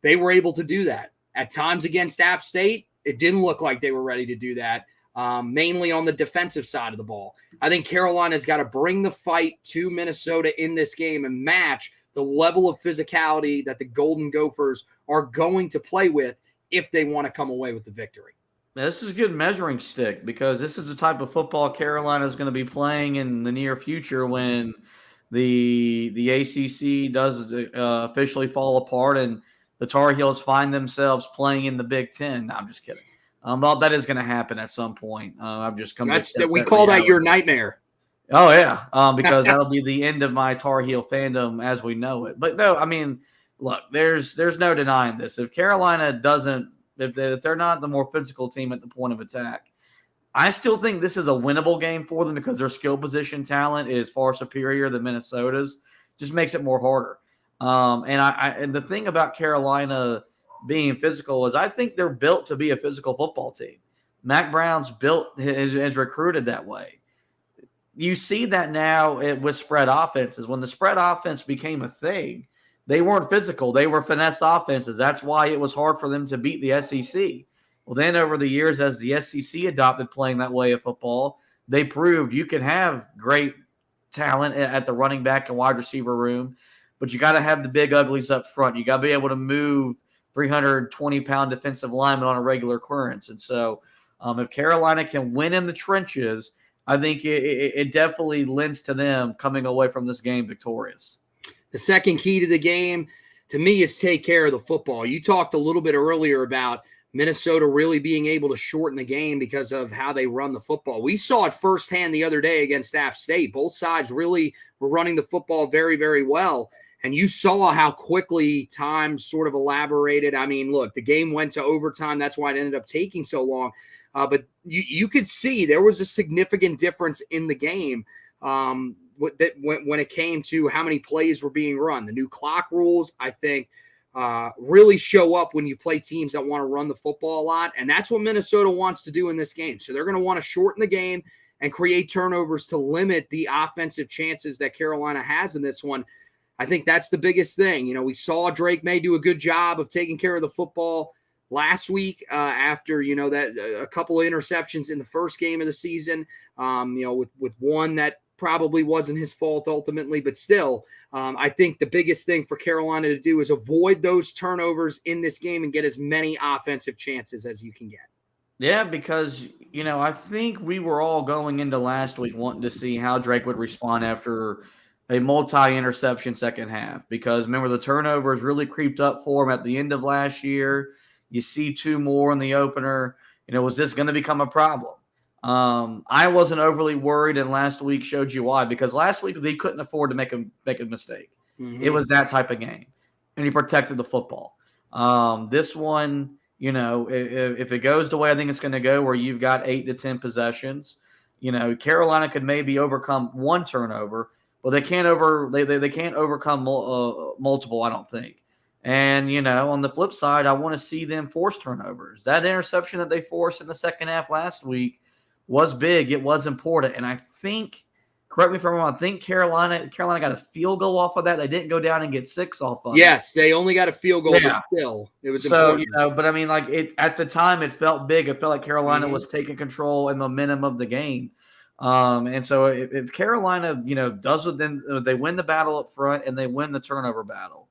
they were able to do that. At times against App State, It didn't look like they were ready to do that, mainly on the defensive side of the ball. I think Carolina's got to bring the fight to Minnesota in this game and match the level of physicality that the Golden Gophers are going to play with if they want to come away with the victory. This is a good measuring stick because this is the type of football Carolina is going to be playing in the near future when the ACC does officially fall apart and the Tar Heels find themselves playing in the Big Ten. No, I'm just kidding. Well, that is going to happen at some point. I've just come. We call that your nightmare. Oh yeah, because that'll be the end of my Tar Heel fandom as we know it. But no, I mean, look, there's no denying this. If Carolina doesn't, if they're not the more physical team at the point of attack, I still think this is a winnable game for them because their skill position talent is far superior than Minnesota's. Just makes it more harder. And the thing about Carolina being physical is I think they're built to be a physical football team. Mac Brown's is recruited that way. You see that now with spread offenses. When the spread offense became a thing, they weren't physical. They were finesse offenses. That's why it was hard for them to beat the SEC. Well, then over the years, as the SEC adopted playing that way of football, they proved you can have great talent at the running back and wide receiver room, but you got to have the big uglies up front. You got to be able to move 320-pound defensive linemen on a regular occurrence. And so if Carolina can win in the trenches, I think it definitely lends to them coming away from this game victorious. The second key to the game, to me, is take care of the football. You talked a little bit earlier about Minnesota really being able to shorten the game because of how they run the football. We saw it firsthand the other day against App State. Both sides really were running the football very, very well. And you saw how quickly time sort of elaborated. I mean, look, the game went to overtime. That's why it ended up taking so long. But you could see there was a significant difference in the game when it came to how many plays were being run. The new clock rules, I think, really show up when you play teams that want to run the football a lot. And that's what Minnesota wants to do in this game. So they're going to want to shorten the game and create turnovers to limit the offensive chances that Carolina has in this one. I think that's the biggest thing. You know, we saw Drake May do a good job of taking care of the football last week after, you know, that a couple of interceptions in the first game of the season, you know, with one that probably wasn't his fault ultimately, but still, I think the biggest thing for Carolina to do is avoid those turnovers in this game and get as many offensive chances as you can get. Yeah, because, you know, I think we were all going into last week wanting to see how Drake would respond after a multi-interception second half, because remember the turnovers really creeped up for him at the end of last year. You see two more in the opener. You know, was this going to become a problem? I wasn't overly worried, and last week showed you why, because last week they couldn't afford to make a mistake. Mm-hmm. It was that type of game, and he protected the football. This one, you know, if it goes the way I think it's going to go, where you've got 8 to 10 possessions, you know, Carolina could maybe overcome one turnover, but they can't overcome multiple, I don't think. And, you know, on the flip side, I want to see them force turnovers. That interception that they forced in the second half last week was big. It was important. And I think, correct me if I'm wrong, I think Carolina got a field goal off of that. They didn't go down and get 6 off of it. Yes, they only got a field goal, but still, it was important. You know, but I mean, like, at the time, it felt big. It felt like Carolina was taking control and momentum of the game. And so if Carolina, you know, does it, then they win the battle up front and they win the turnover battle.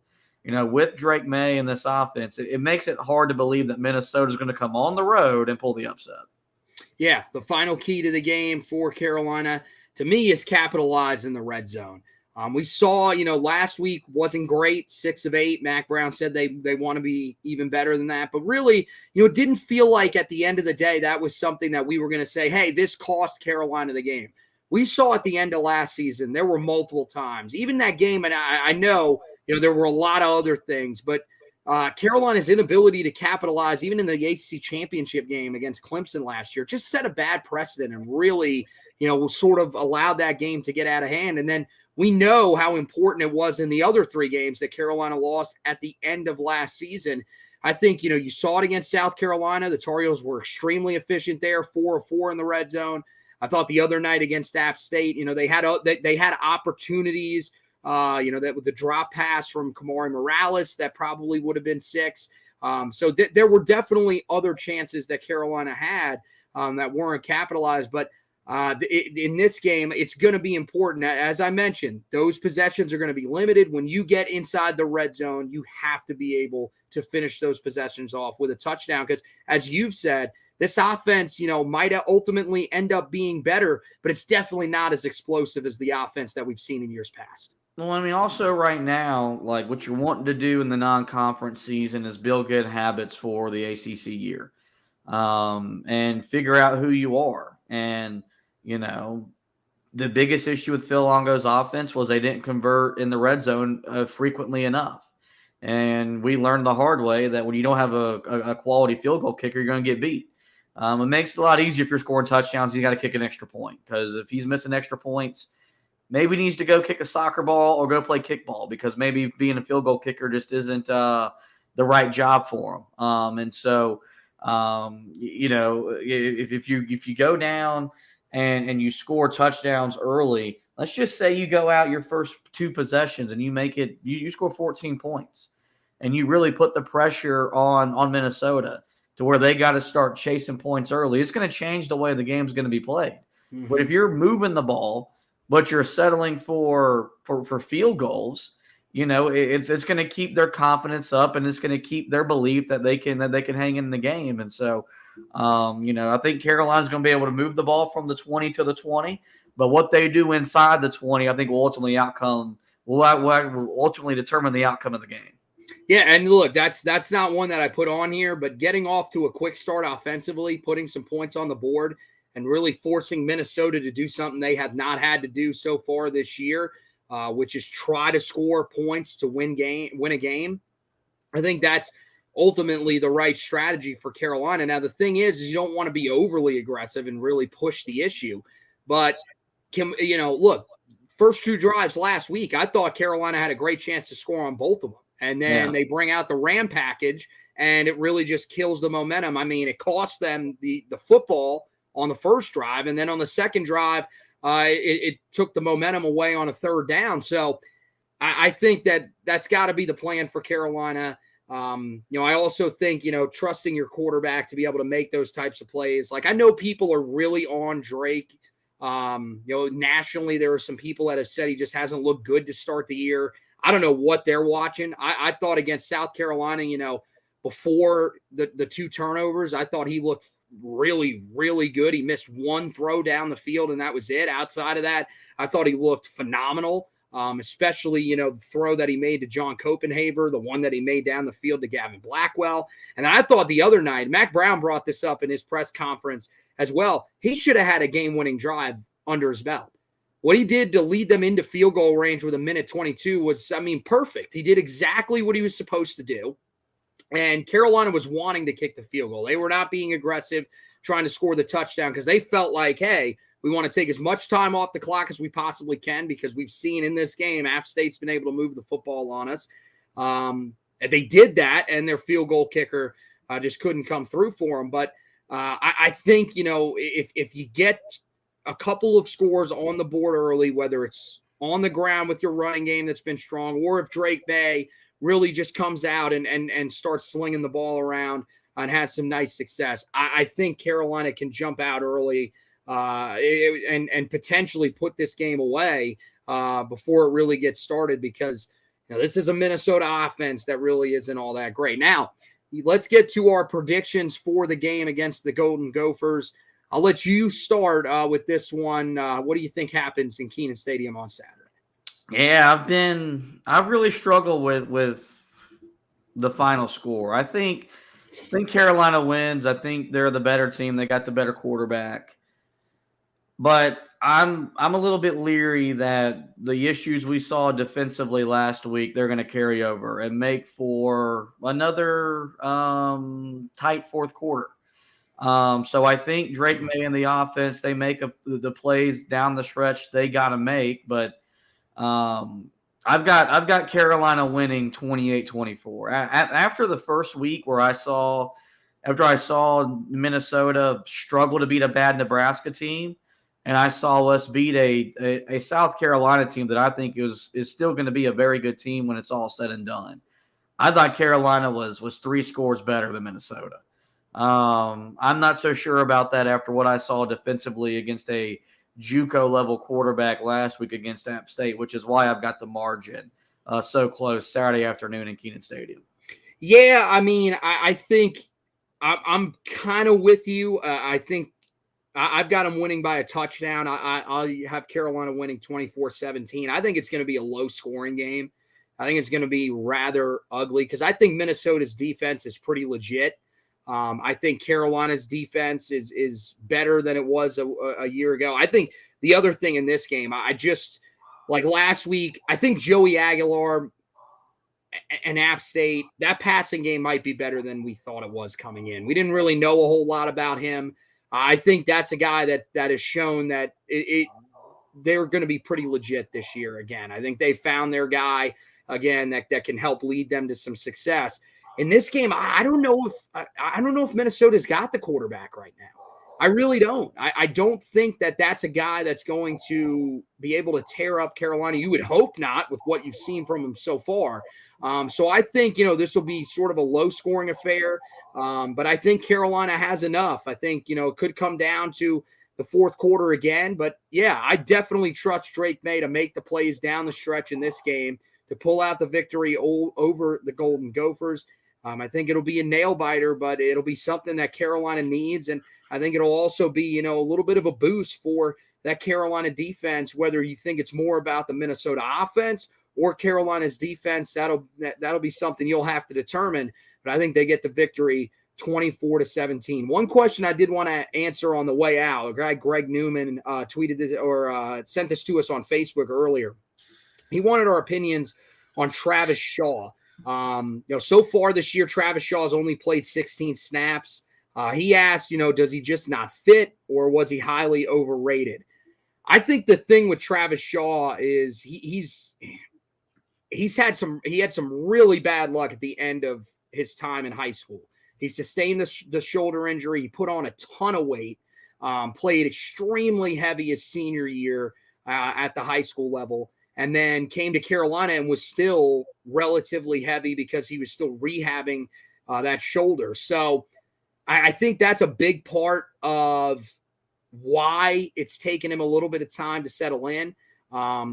You know, with Drake May and this offense, it makes it hard to believe that Minnesota is going to come on the road and pull the upset. Yeah, the final key to the game for Carolina, to me, is capitalize in the red zone. We saw, you know, last week wasn't great, 6 of 8. Mac Brown said they want to be even better than that. But really, you know, it didn't feel like at the end of the day that was something that we were going to say, hey, this cost Carolina the game. We saw at the end of last season, there were multiple times, even that game, and I know, you know, there were a lot of other things, but Carolina's inability to capitalize, even in the ACC championship game against Clemson last year, just set a bad precedent and really, you know, sort of allowed that game to get out of hand. And then we know how important it was in the other 3 games that Carolina lost at the end of last season. I think, you know, you saw it against South Carolina. The Tar Heels were extremely efficient there, 4 of 4 in the red zone. I thought the other night against App State, you know, they had opportunities. You know, that with the drop pass from Kamari Morales, that probably would have been 6. So there were definitely other chances that Carolina had that weren't capitalized. But in this game, it's going to be important. As I mentioned, those possessions are going to be limited. When you get inside the red zone, you have to be able to finish those possessions off with a touchdown. Because as you've said, this offense, might ultimately end up being better, but it's definitely not as explosive as the offense that we've seen in years past. Well, I mean, also right now, like what you're wanting to do in the non-conference season is build good habits for the ACC year, and figure out who you are. And the biggest issue with Phil Longo's offense was they didn't convert in the red zone frequently enough. And we learned the hard way that when you don't have a quality field goal kicker, you're going to get beat. It makes it a lot easier if you're scoring touchdowns. You got to kick an extra point, because if he's missing extra points, maybe he needs to go kick a soccer ball or go play kickball, because maybe being a field goal kicker just isn't the right job for him. And so, if you go down and you score touchdowns early, let's just say you go out your first two possessions and you make it, you score 14 points, and you really put the pressure on Minnesota to where they got to start chasing points early. It's going to change the way the game's going to be played. Mm-hmm. But if you're moving the ball, but you're settling for field goals, it's going to keep their confidence up, and it's going to keep their belief that they can hang in the game. And so, I think Carolina's going to be able to move the ball from the 20 to the 20, but what they do inside the 20, I think will ultimately determine the outcome of the game. Yeah, and look, that's not one that I put on here, but getting off to a quick start offensively, putting some points on the board, and really forcing Minnesota to do something they have not had to do so far this year, which is try to score points to win a game. I think that's ultimately the right strategy for Carolina. Now, the thing is you don't want to be overly aggressive and really push the issue. But, look, first two drives last week, I thought Carolina had a great chance to score on both of them. And then they bring out the Ram package, and it really just kills the momentum. I mean, it cost them the football on the first drive, and then on the second drive, it took the momentum away on a third down. So I think that's got to be the plan for Carolina. I also think, trusting your quarterback to be able to make those types of plays. Like, I know people are really on Drake. Nationally, there are some people that have said he just hasn't looked good to start the year. I don't know what they're watching. I thought against South Carolina, before the two turnovers, I thought he looked really, really good. He missed one throw down the field, and that was it. Outside of that, I thought he looked phenomenal, especially, the throw that he made to John Copenhaver, the one that he made down the field to Gavin Blackwell. And I thought the other night, Mac Brown brought this up in his press conference as well, he should have had a game-winning drive under his belt. What he did to lead them into field goal range with 1:22 was, perfect. He did exactly what he was supposed to do. And Carolina was wanting to kick the field goal. They were not being aggressive, trying to score the touchdown, because they felt like, hey, we want to take as much time off the clock as we possibly can, because we've seen in this game, App State's been able to move the football on us. And they did that, and their field goal kicker just couldn't come through for them. But I think, if you get a couple of scores on the board early, whether it's on the ground with your running game that's been strong, or if Drake Bay really just comes out and starts slinging the ball around and has some nice success, I think Carolina can jump out early and potentially put this game away before it really gets started, because this is a Minnesota offense that really isn't all that great. Now, let's get to our predictions for the game against the Golden Gophers. I'll let you start with this one. What do you think happens in Kenan Stadium on Saturday? Yeah, I've really struggled with the final score. I think Carolina wins. I think they're the better team. They got the better quarterback. But I'm a little bit leery that the issues we saw defensively last week, they're going to carry over and make for another tight fourth quarter. So I think Drake May and the offense, they make the plays down the stretch they got to make. But I've got Carolina winning 28-24. After the first week after I saw Minnesota struggle to beat a bad Nebraska team, and I saw us beat a South Carolina team that I think is still going to be a very good team when it's all said and done. I thought Carolina was 3 scores better than Minnesota. I'm not so sure about that after what I saw defensively against a JUCO level quarterback last week against App State, which is why I've got the margin so close Saturday afternoon in Kenan Stadium. Yeah, I mean, I think I'm kind of with you. I think I've got them winning by a touchdown. I'll have Carolina winning 24-17. I think it's going to be a low-scoring game. I think it's going to be rather ugly because I think Minnesota's defense is pretty legit. I think Carolina's defense is better than it was a year ago. I think the other thing in this game, I just like last week, I think Joey Aguilar and App State, that passing game might be better than we thought it was coming in. We didn't really know a whole lot about him. I think that's a guy that has shown that they're going to be pretty legit this year again. I think they found their guy again that can help lead them to some success. In this game, I don't know if Minnesota's got the quarterback right now. I really don't. I don't think that's a guy that's going to be able to tear up Carolina. You would hope not with what you've seen from him so far. So I think, this will be sort of a low-scoring affair. But I think Carolina has enough. I think, it could come down to the fourth quarter again. But, yeah, I definitely trust Drake May to make the plays down the stretch in this game to pull out the victory over the Golden Gophers. I think it'll be a nail-biter, but it'll be something that Carolina needs. And I think it'll also be, a little bit of a boost for that Carolina defense, whether you think it's more about the Minnesota offense or Carolina's defense. That'll be something you'll have to determine. But I think they get the victory 24-17. One question I did want to answer on the way out, a guy Greg Newman tweeted this or sent this to us on Facebook earlier. He wanted our opinions on Travis Shaw. So far this year, Travis Shaw has only played 16 snaps. He asked, does he just not fit or was he highly overrated? I think the thing with Travis Shaw is he had some really bad luck at the end of his time in high school. He sustained the shoulder injury. He put on a ton of weight, played extremely heavy his senior year at the high school level, and then came to Carolina and was still relatively heavy because he was still rehabbing that shoulder. So I think that's a big part of why it's taken him a little bit of time to settle in.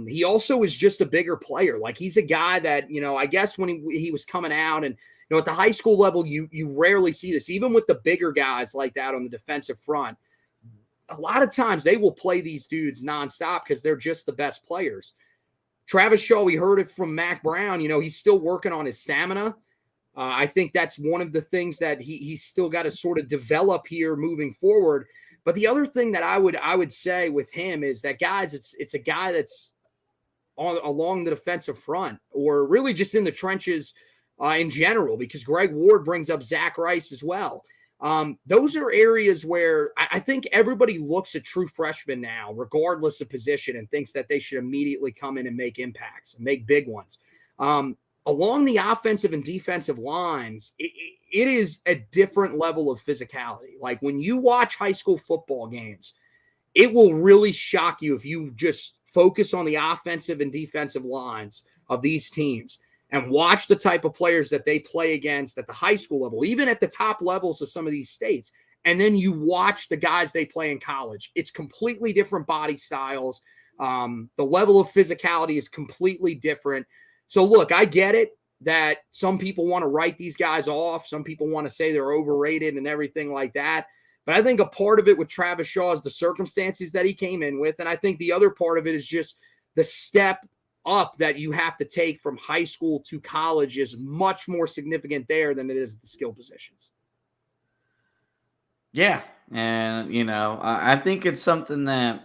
He also is just a bigger player. Like he's a guy that, I guess when he was coming out and, at the high school level, you rarely see this, even with the bigger guys like that on the defensive front. A lot of times they will play these dudes nonstop because they're just the best players. Travis Shaw, we heard it from Mac Brown. He's still working on his stamina. I think that's one of the things that he's still got to sort of develop here moving forward. But the other thing that I would say with him is that, guys, it's a guy that's along the defensive front or really just in the trenches in general, because Greg Ward brings up Zach Rice as well. Those are areas where I think everybody looks at true freshmen now, regardless of position, and thinks that they should immediately come in and make impacts and make big ones. Along the offensive and defensive lines, it is a different level of physicality. Like when you watch high school football games, it will really shock you if you just focus on the offensive and defensive lines of these teams and watch the type of players that they play against at the high school level, even at the top levels of some of these states. And then you watch the guys they play in college. It's completely different body styles. The level of physicality is completely different. So, look, I get it that some people want to write these guys off. Some people want to say they're overrated and everything like that. But I think a part of it with Travis Shaw is the circumstances that he came in with. And I think the other part of it is just the step up that you have to take from high school to college is much more significant there than it is at the skill positions. Yeah. And, I think it's something that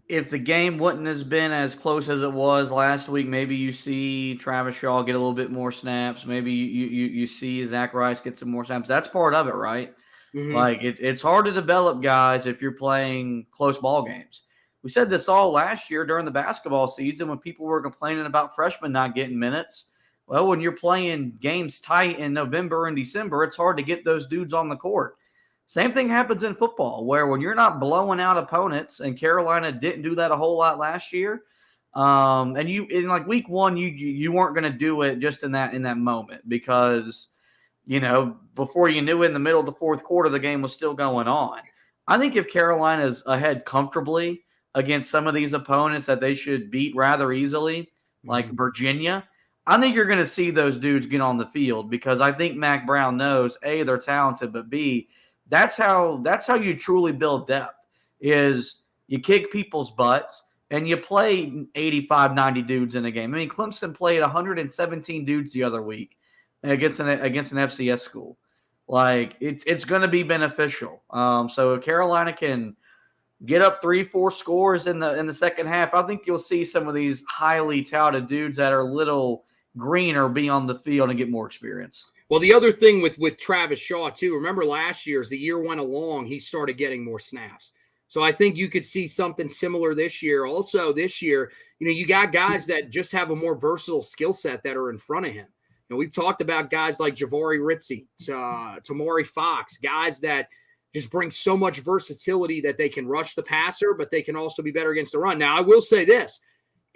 if the game wouldn't have been as close as it was last week, maybe you see Travis Shaw get a little bit more snaps. Maybe you see Zach Rice get some more snaps. That's part of it, right? Mm-hmm. Like it's hard to develop guys if you're playing close ball games. We said this all last year during the basketball season when people were complaining about freshmen not getting minutes. Well, when you're playing games tight in November and December, it's hard to get those dudes on the court. Same thing happens in football, where when you're not blowing out opponents, and Carolina didn't do that a whole lot last year, And you in like week one, you weren't going to do it just in that moment because, before you knew it, in the middle of the fourth quarter, the game was still going on. I think if Carolina's ahead comfortably against some of these opponents that they should beat rather easily, like Virginia, I think you're going to see those dudes get on the field because I think Mac Brown knows, A, they're talented, but B, that's how you truly build depth is you kick people's butts and you play 85, 90 dudes in a game. I mean, Clemson played 117 dudes the other week against an FCS school. Like, it's going to be beneficial. So if Carolina can get up 3-4 scores in the second half, I think you'll see some of these highly touted dudes that are a little greener be on the field and get more experience. Well, the other thing with Travis Shaw, too, remember last year as the year went along, he started getting more snaps. So I think you could see something similar this year. Also this year, you got guys that just have a more versatile skill set that are in front of him. We've talked about guys like Jahvaree Ritzie, Tamari Fox, guys that just bring so much versatility that they can rush the passer, but they can also be better against the run. Now, I will say this.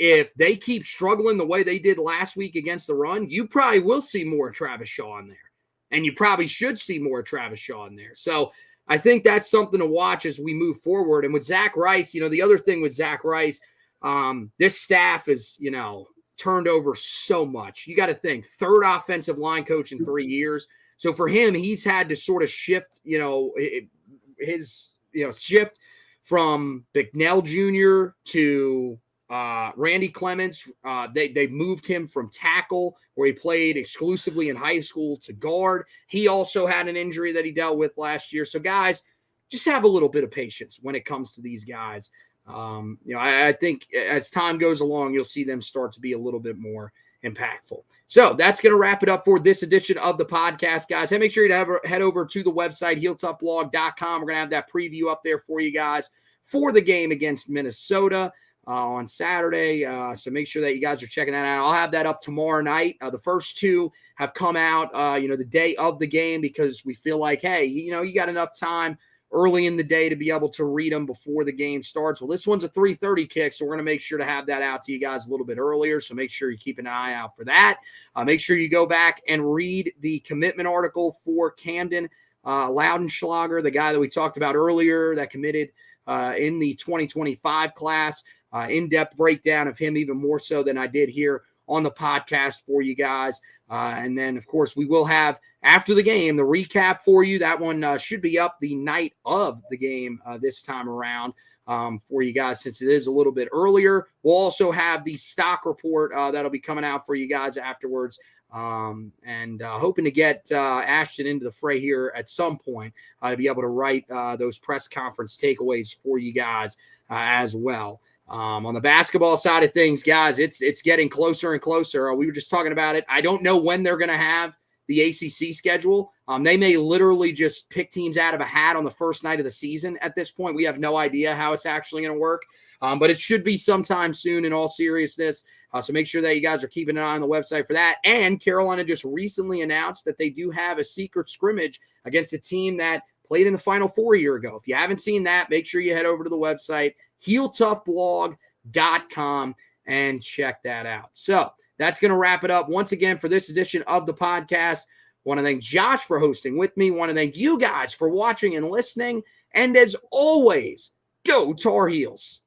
If they keep struggling the way they did last week against the run, you probably will see more Travis Shaw in there. And you probably should see more Travis Shaw in there. So I think that's something to watch as we move forward. And with Zach Rice, the other thing with Zach Rice, this staff is, turned over so much. You got to think, third offensive line coach in 3 years. So for him, he's had to sort of shift, his shift from Bicknell Jr. to Randy Clements. They moved him from tackle, where he played exclusively in high school, to guard. He also had an injury that he dealt with last year. So guys, just have a little bit of patience when it comes to these guys. I think as time goes along, you'll see them start to be a little bit more impactful. So that's going to wrap it up for this edition of the podcast, guys. Hey, make sure you head over to the website, heeltoughblog.com. We're going to have that preview up there for you guys for the game against Minnesota on Saturday. So make sure that you guys are checking that out. I'll have that up tomorrow night. The first two have come out, the day of the game, because we feel like, hey, you got enough time early in the day to be able to read them before the game starts. Well, this one's a 3:30 kick, so we're going to make sure to have that out to you guys a little bit earlier. So make sure you keep an eye out for that. Make sure you go back and read the commitment article for Kamden Laudenslager, the guy that we talked about earlier that committed in the 2025 class. In-depth breakdown of him, even more so than I did here on the podcast for you guys. And then, of course, we will have, after the game, the recap for you. That one should be up the night of the game this time around for you guys, since it is a little bit earlier. We'll also have the stock report that'll be coming out for you guys afterwards. And hoping to get Ashton into the fray here at some point to be able to write those press conference takeaways for you guys as well. On the basketball side of things, guys, it's getting closer and closer. We were just talking about it. I don't know when they're going to have the ACC schedule. They may literally just pick teams out of a hat on the first night of the season at this point. We have no idea how it's actually going to work, but it should be sometime soon in all seriousness. So make sure that you guys are keeping an eye on the website for that. And Carolina just recently announced that they do have a secret scrimmage against a team that played in the Final Four a year ago. If you haven't seen that, make sure you head over to the website, heeltoughblog.com, and check that out. So that's going to wrap it up once again for this edition of the podcast. Want to thank Josh for hosting with me. Want to thank you guys for watching and listening. And as always, go Tar Heels.